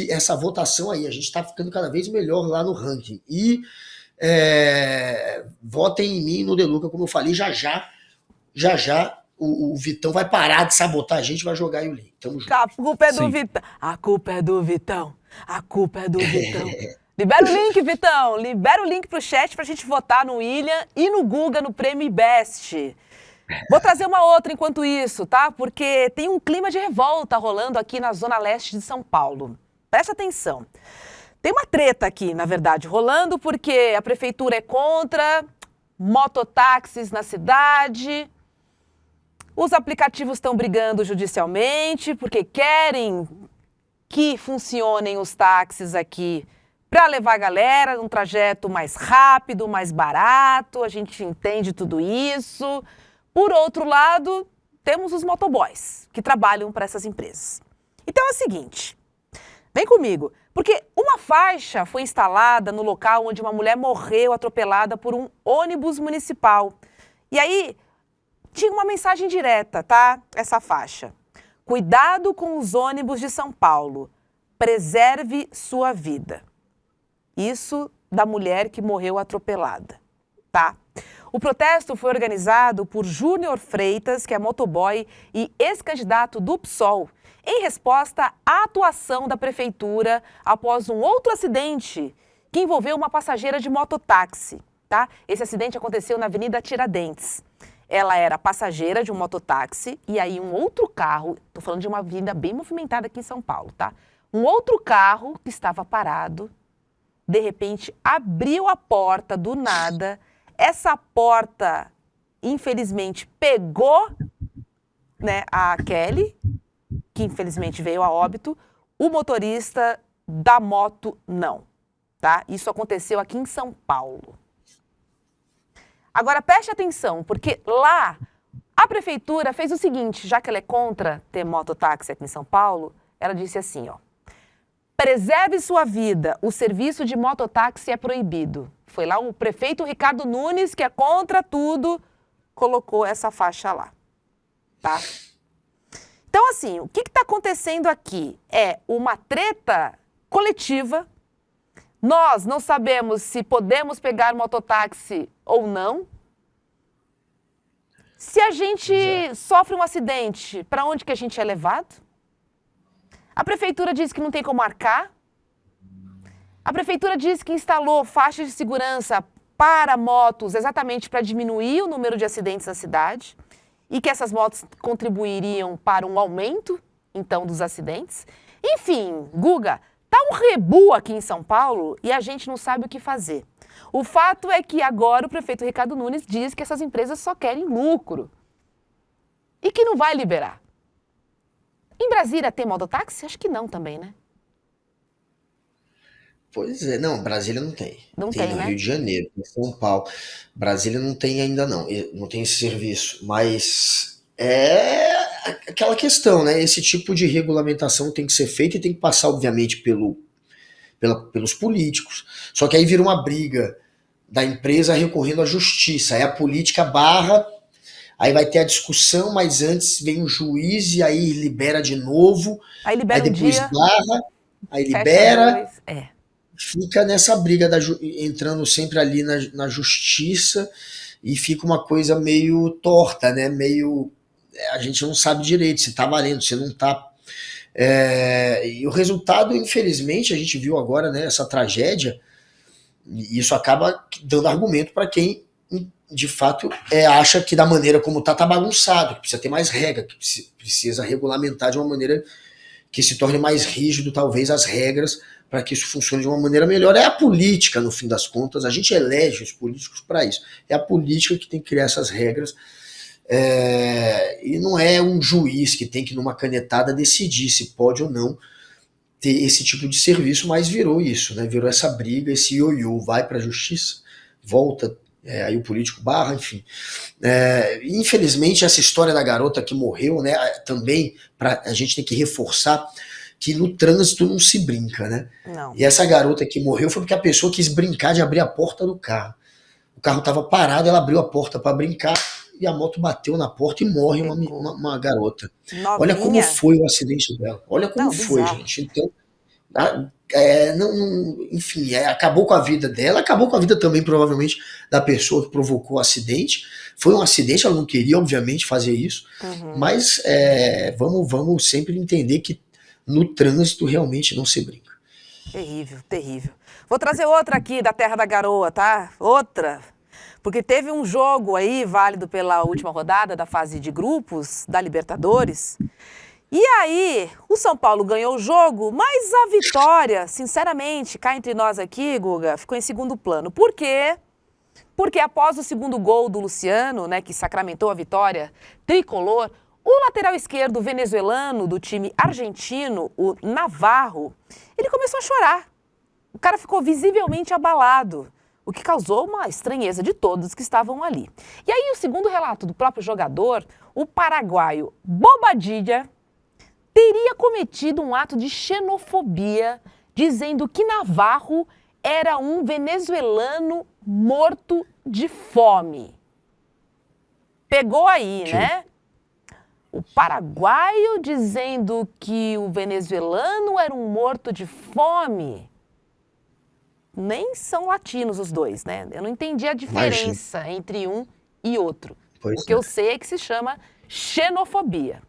essa votação aí. A gente tá ficando cada vez melhor lá no ranking. E votem em mim e no Deluca, como eu falei, já já o Vitão vai parar de sabotar a gente e vai jogar aí o link. Tamo junto. A culpa é do Sim. Vitão. A culpa é do Vitão. A culpa é do Vitão. Libera o link, Vitão. Libera o link pro chat pra gente votar no William e no Guga no Prêmio Best. Vou trazer uma outra enquanto isso, tá? Porque tem um clima de revolta rolando aqui na Zona Leste de São Paulo. Presta atenção. Tem uma treta aqui, na verdade, rolando porque a prefeitura é contra mototáxis na cidade. Os aplicativos estão brigando judicialmente porque querem que funcionem os táxis aqui para levar a galera num trajeto mais rápido, mais barato. A gente entende tudo isso. Por outro lado, temos os motoboys que trabalham para essas empresas. Então é o seguinte, vem comigo, porque uma faixa foi instalada no local onde uma mulher morreu atropelada por um ônibus municipal. E aí tinha uma mensagem direta, tá? Essa faixa. Cuidado com os ônibus de São Paulo. Preserve sua vida. Isso da mulher que morreu atropelada, tá? O protesto foi organizado por Júnior Freitas, que é motoboy e ex-candidato do PSOL, em resposta à atuação da prefeitura após um outro acidente que envolveu uma passageira de mototáxi, tá? Esse acidente aconteceu na Avenida Tiradentes. Ela era passageira de um mototáxi e aí um outro carro, tô falando de uma avenida bem movimentada aqui em São Paulo, tá? Um outro carro que estava parado, de repente abriu a porta do nada. Essa porta, infelizmente, pegou, né, a Kelly, que infelizmente veio a óbito. O motorista da moto não, tá? Isso aconteceu aqui em São Paulo. Agora preste atenção, porque lá a prefeitura fez o seguinte, já que ela é contra ter mototáxi aqui em São Paulo, ela disse assim, ó: preserve sua vida, o serviço de mototáxi é proibido. Foi lá o prefeito Ricardo Nunes, que é contra tudo, colocou essa faixa lá, tá? Então, assim, o que está acontecendo aqui? É uma treta coletiva. Nós não sabemos se podemos pegar mototáxi ou não. Se a gente sofre um acidente, para onde que a gente é levado? A prefeitura diz que não tem como arcar. A prefeitura diz que instalou faixas de segurança para motos exatamente para diminuir o número de acidentes na cidade e que essas motos contribuiriam para um aumento, então, dos acidentes. Enfim, Guga, tá um rebu aqui em São Paulo e a gente não sabe o que fazer. O fato é que agora o prefeito Ricardo Nunes diz que essas empresas só querem lucro e que não vai liberar. Em Brasília tem mototáxi? Acho que não também, né? Pois é, não, Brasília não tem. Não tem tem, no né? Rio de Janeiro, em São Paulo. Brasília não tem ainda não tem esse serviço. Mas é aquela questão, né? Esse tipo de regulamentação tem que ser feita e tem que passar, obviamente, pelos políticos. Só que aí vira uma briga da empresa recorrendo à justiça. Aí a política barra, aí vai ter a discussão, mas antes vem o juiz e aí libera de novo. Aí libera aí depois dia, barra, aí fecha libera. dois. Fica nessa briga entrando sempre ali na justiça e fica uma coisa meio torta, né? Meio. A gente não sabe direito se tá valendo, se não tá. E o resultado, infelizmente, a gente viu agora, né? Essa tragédia, e isso acaba dando argumento para quem de fato, acha que da maneira como tá bagunçado, que precisa ter mais regra, que precisa regulamentar de uma maneira que se torne mais rígido, talvez, as regras para que isso funcione de uma maneira melhor. É a política, no fim das contas, a gente elege os políticos para isso. É a política que tem que criar essas regras, e não é um juiz que tem que, numa canetada, decidir se pode ou não ter esse tipo de serviço, mas virou isso, né? Virou essa briga, esse ioiô, vai para a justiça, volta, aí o político barra, enfim. Infelizmente, essa história da garota que morreu, né? Também a gente tem que reforçar que no trânsito não se brinca, né? Não. E essa garota que morreu foi porque a pessoa quis brincar de abrir a porta do carro. O carro estava parado, ela abriu a porta para brincar e a moto bateu na porta e morre uma garota. Novinha. Olha como foi o acidente dela. Olha como foi, bizarro. gente. Então, enfim, acabou com a vida dela, acabou com a vida também, provavelmente, da pessoa que provocou o acidente. Foi um acidente, ela não queria, obviamente, fazer isso, mas vamos sempre entender que no trânsito realmente não se brinca. Terrível, terrível. Vou trazer outra aqui da Terra da Garoa, tá? Outra. Porque teve um jogo aí, válido pela última rodada da fase de grupos da Libertadores. E aí, o São Paulo ganhou o jogo, mas a vitória, sinceramente, cá entre nós aqui, Guga, ficou em segundo plano. Por quê? Porque após o segundo gol do Luciano, né, que sacramentou a vitória tricolor, o lateral esquerdo venezuelano do time argentino, o Navarro, ele começou a chorar. O cara ficou visivelmente abalado, o que causou uma estranheza de todos que estavam ali. E aí, o segundo relato do próprio jogador, o paraguaio Bobadilla, teria cometido um ato de xenofobia, dizendo que Navarro era um venezuelano morto de fome. Pegou aí, né? O paraguaio dizendo que o venezuelano era um morto de fome. Nem são latinos os dois, né? Eu não entendi a diferença entre um e outro. O que eu sei é que se chama xenofobia,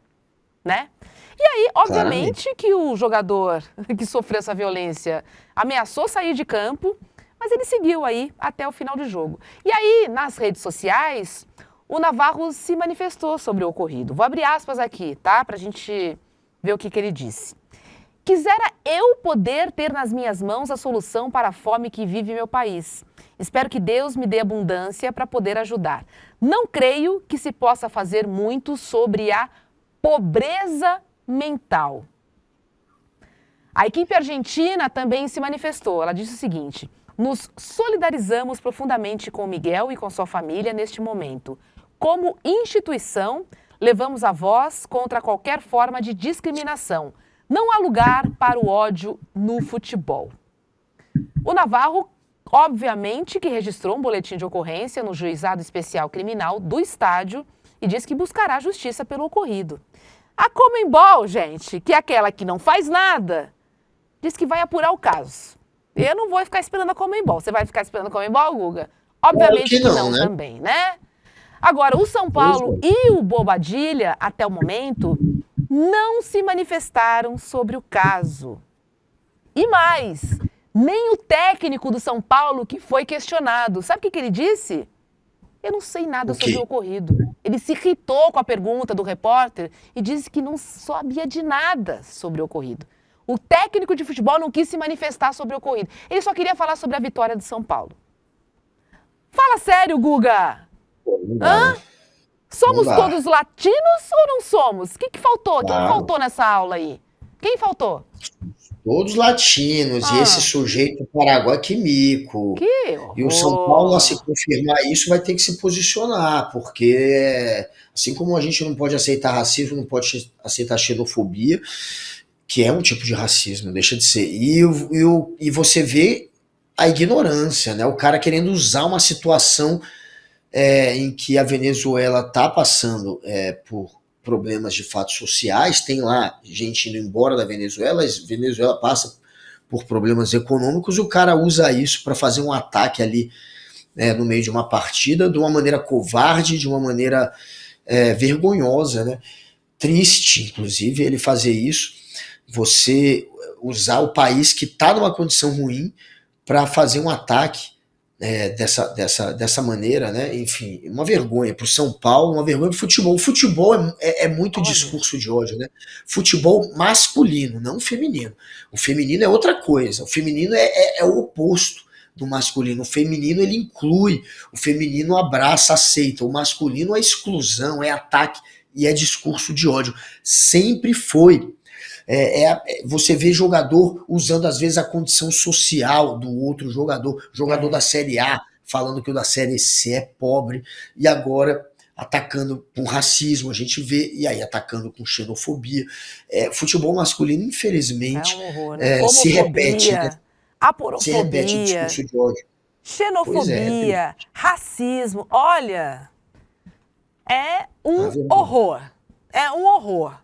né? E aí, obviamente, que o jogador que sofreu essa violência ameaçou sair de campo, mas ele seguiu aí até o final do jogo. E aí, nas redes sociais, o Navarro se manifestou sobre o ocorrido. Vou abrir aspas aqui, tá? Pra gente ver o que ele disse. Quisera eu poder ter nas minhas mãos a solução para a fome que vive meu país. Espero que Deus me dê abundância para poder ajudar. Não creio que se possa fazer muito sobre a pobreza mental. A equipe argentina também se manifestou. Ela disse o seguinte: nos solidarizamos profundamente com Miguel e com sua família neste momento. Como instituição, levamos a voz contra qualquer forma de discriminação. Não há lugar para o ódio no futebol. O Navarro, obviamente, que registrou um boletim de ocorrência no Juizado Especial Criminal do estádio e diz que buscará justiça pelo ocorrido. A Conmebol, gente, que é aquela que não faz nada, diz que vai apurar o caso. Eu não vou ficar esperando a Conmebol. Você vai ficar esperando a Conmebol, Guga? Obviamente que não, né? Também, né? Agora, o São Paulo e o Bobadilla, até o momento, não se manifestaram sobre o caso. E mais, nem o técnico do São Paulo que foi questionado. Sabe o que ele disse? Eu não sei nada sobre o ocorrido. Ele se irritou com a pergunta do repórter e disse que não sabia de nada sobre o ocorrido. O técnico de futebol não quis se manifestar sobre o ocorrido. Ele só queria falar sobre a vitória de São Paulo. Fala sério, Guga! Hã? Somos todos latinos ou não somos? O que faltou? Quem faltou nessa aula aí? Quem faltou? Todos latinos. E esse sujeito paraguai, que mico. E o São Paulo, a se confirmar isso, vai ter que se posicionar, porque assim como a gente não pode aceitar racismo, não pode aceitar xenofobia, que é um tipo de racismo, deixa de ser. E você vê a ignorância, né? O cara querendo usar uma situação em que a Venezuela está passando por problemas de fato sociais, tem lá gente indo embora da Venezuela, a Venezuela passa por problemas econômicos, o cara usa isso para fazer um ataque ali no meio de uma partida, de uma maneira covarde, de uma maneira vergonhosa, né? Triste, inclusive, ele fazer isso, você usar o país que está numa condição ruim para fazer um ataque dessa maneira, né? Enfim, uma vergonha para o São Paulo, uma vergonha para o futebol. O futebol é muito discurso de ódio, né? Futebol masculino, não feminino. O feminino é outra coisa. O feminino é o oposto do masculino. O feminino ele inclui, o feminino abraça, aceita. O masculino é exclusão, é ataque e é discurso de ódio. Sempre foi. Você vê jogador usando às vezes a condição social do outro jogador da Série A, falando que o da Série C é pobre, e agora atacando com racismo, a gente vê, e aí atacando com xenofobia. Futebol masculino, infelizmente, É um horror, né? se repete, né? Aporofobia, Se repete o discurso de ódio. xenofobia, racismo. Olha, é um horror. É um horror.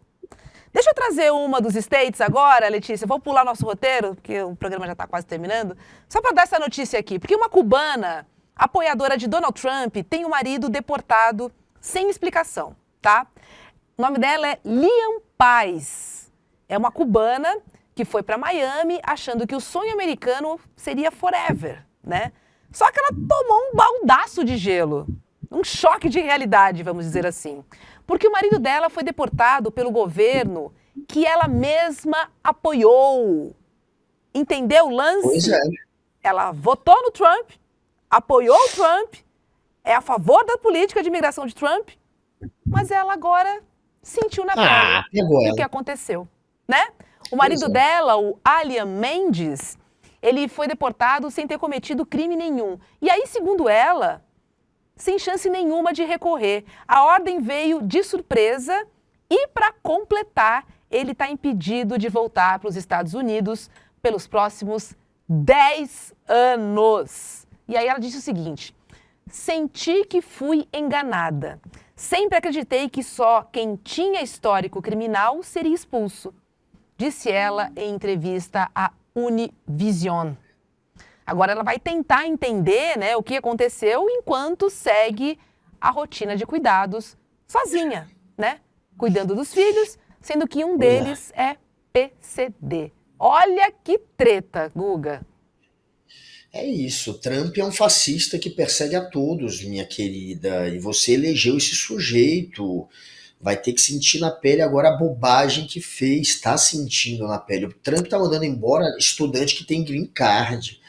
Deixa eu trazer uma dos States agora, Letícia. Vou pular nosso roteiro, porque o programa já está quase terminando. Só para dar essa notícia aqui. Porque uma cubana, apoiadora de Donald Trump, tem um marido deportado sem explicação, tá? O nome dela é Liam Paz. É uma cubana que foi para Miami achando que o sonho americano seria forever, né? Só que ela tomou um baldaço de gelo. Um choque de realidade, vamos dizer assim. Porque o marido dela foi deportado pelo governo que ela mesma apoiou. Entendeu o lance? Pois é. Ela votou no Trump, apoiou o Trump, é a favor da política de imigração de Trump, mas ela agora sentiu na pele o que aconteceu, né? O marido dela, o Alian Mendes, ele foi deportado sem ter cometido crime nenhum. E aí, segundo ela, sem chance nenhuma de recorrer. A ordem veio de surpresa e, para completar, ele está impedido de voltar para os Estados Unidos pelos próximos 10 anos. E aí ela disse o seguinte: senti que fui enganada. Sempre acreditei que só quem tinha histórico criminal seria expulso, disse ela em entrevista à Univision. Agora ela vai tentar entender, né, o que aconteceu enquanto segue a rotina de cuidados sozinha, né? Cuidando dos filhos, sendo que um deles é PCD. Olha que treta, Guga. É isso, Trump é um fascista que persegue a todos, minha querida, e você elegeu esse sujeito, vai ter que sentir na pele agora a bobagem que fez, está sentindo na pele. O Trump está mandando embora estudante que tem green card,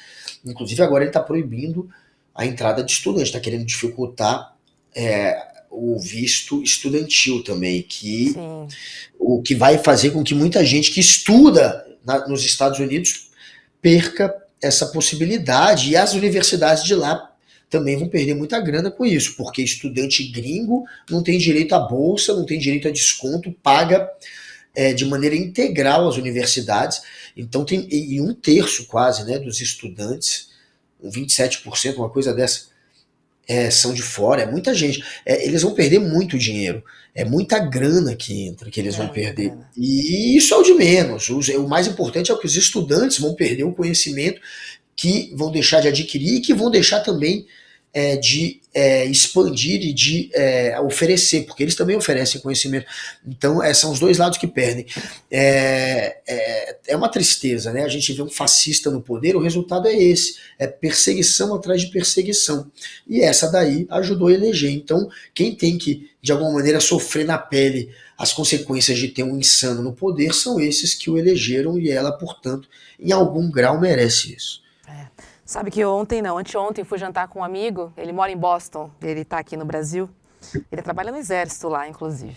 inclusive agora ele está proibindo a entrada de estudante, está querendo dificultar o visto estudantil também, o que vai fazer com que muita gente que estuda nos Estados Unidos perca essa possibilidade, e as universidades de lá também vão perder muita grana com isso, porque estudante gringo não tem direito à bolsa, não tem direito a desconto, paga de maneira integral as universidades, então tem, e 1/3 quase, né, dos estudantes, 27%, uma coisa dessa, são de fora, é muita gente, eles vão perder muito dinheiro, é muita grana que entra, que eles vão perder, e isso é o de menos, o mais importante é que os estudantes vão perder o conhecimento que vão deixar de adquirir e que vão deixar também de expandir e de oferecer, porque eles também oferecem conhecimento, então são os dois lados que perdem. É uma tristeza, né? A gente vê um fascista no poder, o resultado é esse, é perseguição atrás de perseguição, e essa daí ajudou a eleger. Então quem tem que de alguma maneira sofrer na pele as consequências de ter um insano no poder são esses que o elegeram, e ela, portanto, em algum grau merece isso. Sabe que anteontem fui jantar com um amigo, ele mora em Boston, ele tá aqui no Brasil, ele trabalha no exército lá, inclusive.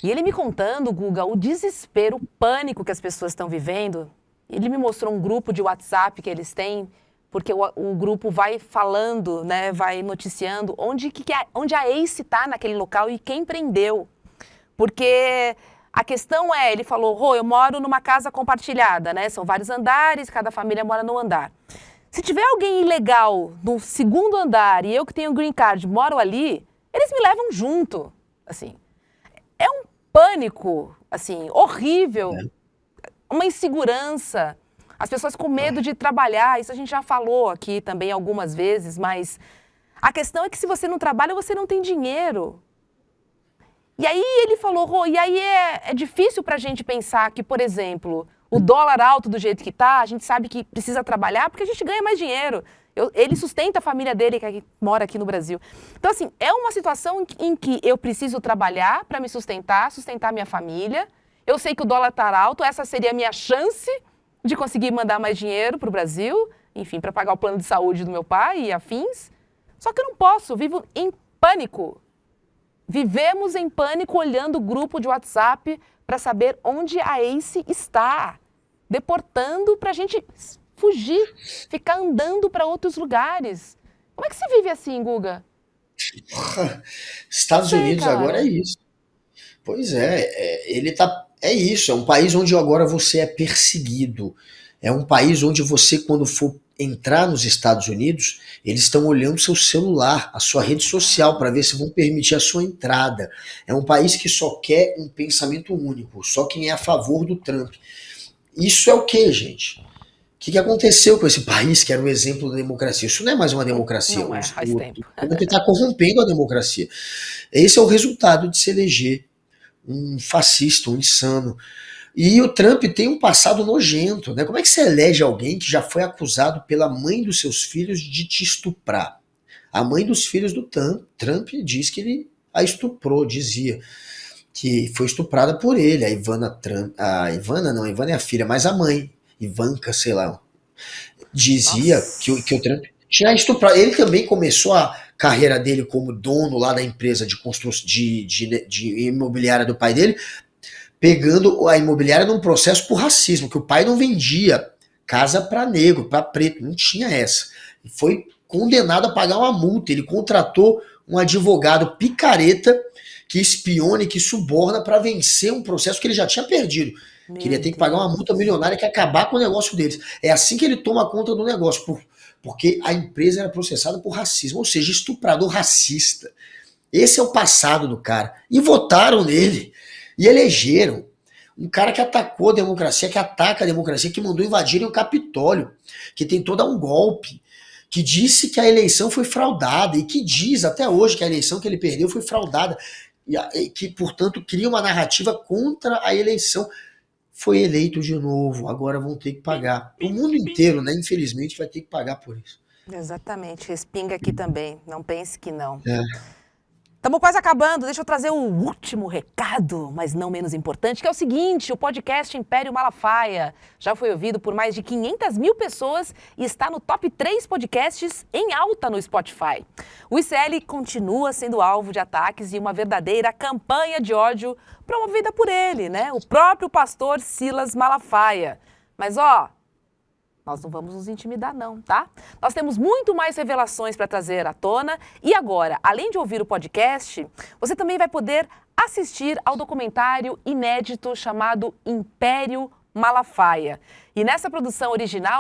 E ele me contando, Guga, o desespero, o pânico que as pessoas estão vivendo. Ele me mostrou um grupo de WhatsApp que eles têm, porque o grupo vai falando, né, vai noticiando onde a Ace tá naquele local e quem prendeu. Porque a questão ele falou, eu moro numa casa compartilhada, né, são vários andares, cada família mora num andar. Se tiver alguém ilegal no 2º andar e eu que tenho green card moro ali, eles me levam junto, assim. É um pânico, assim, horrível, uma insegurança, as pessoas com medo de trabalhar, isso a gente já falou aqui também algumas vezes, mas a questão é que se você não trabalha, você não tem dinheiro. E aí ele falou, e aí é difícil pra gente pensar que, por exemplo, o dólar alto do jeito que tá, a gente sabe que precisa trabalhar porque a gente ganha mais dinheiro. Ele sustenta a família dele, que mora aqui no Brasil. Então, assim, é uma situação em que eu preciso trabalhar para me sustentar minha família. Eu sei que o dólar está alto, essa seria a minha chance de conseguir mandar mais dinheiro para o Brasil, enfim, para pagar o plano de saúde do meu pai e afins. Só que eu não posso, vivo em pânico. Vivemos em pânico olhando o grupo de WhatsApp para saber onde a Ace está, deportando para a gente fugir, ficar andando para outros lugares. Como é que se vive assim, Guga? Estados Unidos cara. agora é isso. Pois é isso, é um país onde agora você é perseguido. É um país onde você, quando for entrar nos Estados Unidos, eles estão olhando seu celular, a sua rede social, para ver se vão permitir a sua entrada. É um país que só quer um pensamento único, só quem é a favor do Trump. Isso é o quê, gente? O que aconteceu com esse país que era um exemplo da democracia? Isso não é mais uma democracia. Não é, faz tempo. O Trump está corrompendo a democracia. Esse é o resultado de se eleger um fascista, um insano. E o Trump tem um passado nojento, né? Como é que você elege alguém que já foi acusado pela mãe dos seus filhos de te estuprar? A mãe dos filhos do Trump diz que ele a estuprou, dizia que foi estuprada por ele. A Ivana é a filha, mas a mãe, Ivanka, sei lá, dizia que o Trump tinha estuprado. Ele também começou a carreira dele como dono lá da empresa de construção de imobiliária do pai dele, pegando a imobiliária num processo por racismo, que o pai não vendia casa para negro, para preto, não tinha essa. E foi condenado a pagar uma multa. Ele contratou um advogado picareta que espiona e que suborna para vencer um processo que ele já tinha perdido. Que ele ia ter que pagar uma multa milionária que ia acabar com o negócio deles. É assim que ele toma conta do negócio, porque a empresa era processada por racismo, ou seja, estuprador racista. Esse é o passado do cara. E votaram nele. E elegeram um cara que atacou a democracia, que ataca a democracia, que mandou invadirem o Capitólio, que tentou dar um golpe, que disse que a eleição foi fraudada e que diz até hoje que a eleição que ele perdeu foi fraudada e que, portanto, cria uma narrativa contra a eleição. Foi eleito de novo, agora vão ter que pagar. O mundo inteiro, né, infelizmente, vai ter que pagar por isso. Exatamente, respinga aqui também, não pense que não. É. Estamos quase acabando, deixa eu trazer o último recado, mas não menos importante, que é o seguinte: o podcast Império Malafaia já foi ouvido por mais de 500 mil pessoas e está no top 3 podcasts em alta no Spotify. O ICL continua sendo alvo de ataques e uma verdadeira campanha de ódio promovida por ele, né? O próprio pastor Silas Malafaia. Mas nós não vamos nos intimidar não, tá? Nós temos muito mais revelações para trazer à tona e agora, além de ouvir o podcast, você também vai poder assistir ao documentário inédito chamado Império Malafaia. E nessa produção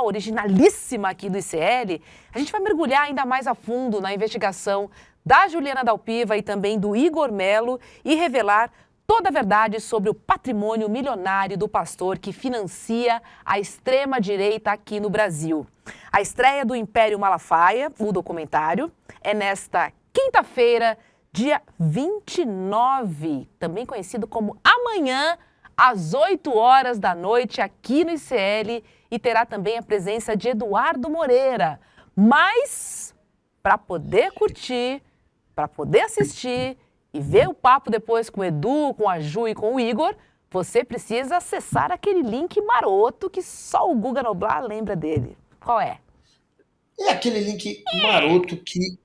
originalíssima aqui do ICL, a gente vai mergulhar ainda mais a fundo na investigação da Juliana Dalpiva e também do Igor Melo e revelar toda a verdade sobre o patrimônio milionário do pastor que financia a extrema-direita aqui no Brasil. A estreia do Império Malafaia, o documentário, é nesta quinta-feira, dia 29, também conhecido como amanhã, às 8 horas da noite, aqui no ICL, e terá também a presença de Eduardo Moreira. Mas, para poder curtir, para poder assistir e ver o papo depois com o Edu, com a Ju e com o Igor, você precisa acessar aquele link maroto que só o Guga Noblar lembra dele. Qual é? É aquele link maroto que...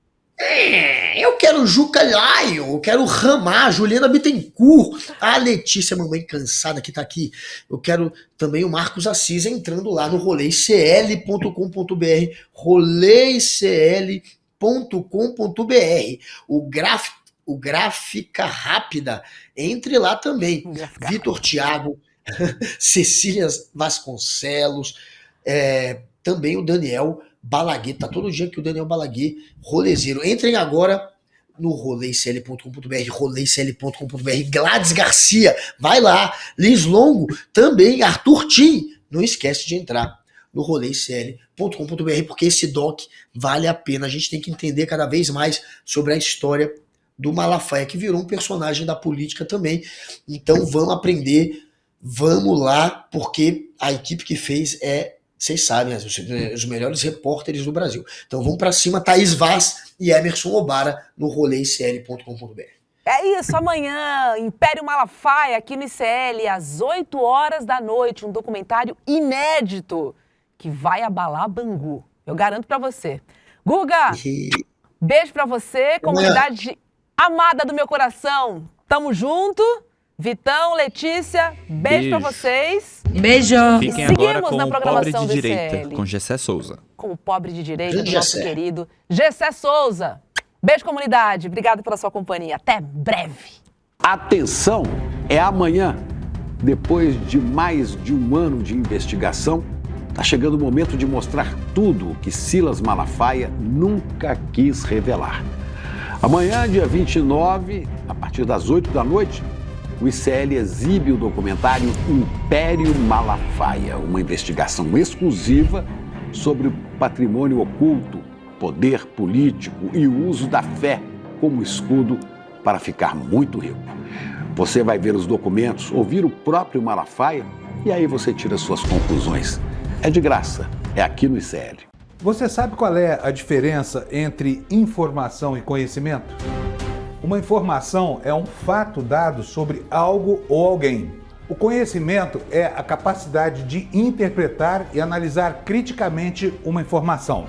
eu quero Juca Lion, eu quero Ramar, Juliana Bittencourt, a Letícia, mamãe cansada que tá aqui. Eu quero também o Marcos Assis entrando lá no roleicl.com.br, roleicl.com.br. O Gráfica Rápida, entre lá também. Vitor Thiago, Cecília Vasconcelos, também o Daniel Balaguer, tá todo dia que o Daniel Balaguer, rolezeiro. Entrem agora no roleicl.com.br, roleicl.com.br, Gladys Garcia, vai lá, Liz Longo, também, Arthur Tim, não esquece de entrar no roleicl.com.br, porque esse doc vale a pena, a gente tem que entender cada vez mais sobre a história do Malafaia, que virou um personagem da política também. Então vamos aprender, vamos lá, porque a equipe que fez é Vocês sabem, os melhores repórteres do Brasil. Então vamos pra cima, Thaís Vaz e Emerson Obara no roleicl.com.br. É isso, amanhã, Império Malafaia, aqui no ICL, às 8 horas da noite, um documentário inédito que vai abalar Bangu. Eu garanto pra você. Guga, beijo pra você, comunidade amada do meu coração. Tamo junto. Vitão, Letícia, beijo pra vocês. Beijo. Fiquem Seguimos agora com na o programação Pobre de do Direita, ICL. com Gessé Souza. Com o Pobre de Direita, do Grande nosso Gessé. querido Gessé Souza. Beijo, comunidade. Obrigado pela sua companhia. Até breve. Atenção, é amanhã. Depois de mais de um ano de investigação, está chegando o momento de mostrar tudo o que Silas Malafaia nunca quis revelar. Amanhã, dia 29, a partir das 8 da noite, o ICL exibe o documentário Império Malafaia, uma investigação exclusiva sobre o patrimônio oculto, poder político e o uso da fé como escudo para ficar muito rico. Você vai ver os documentos, ouvir o próprio Malafaia e aí você tira suas conclusões. É de graça, é aqui no ICL. Você sabe qual é a diferença entre informação e conhecimento? Uma informação é um fato dado sobre algo ou alguém. O conhecimento é a capacidade de interpretar e analisar criticamente uma informação.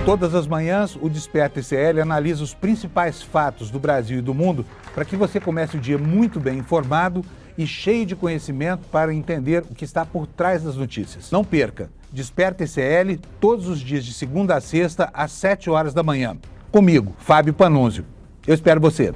Todas as manhãs, o Desperta ICL analisa os principais fatos do Brasil e do mundo para que você comece o dia muito bem informado e cheio de conhecimento para entender o que está por trás das notícias. Não perca! Desperta ICL todos os dias de segunda a sexta às 7 horas da manhã. Comigo, Fábio Panunzio. Eu espero você.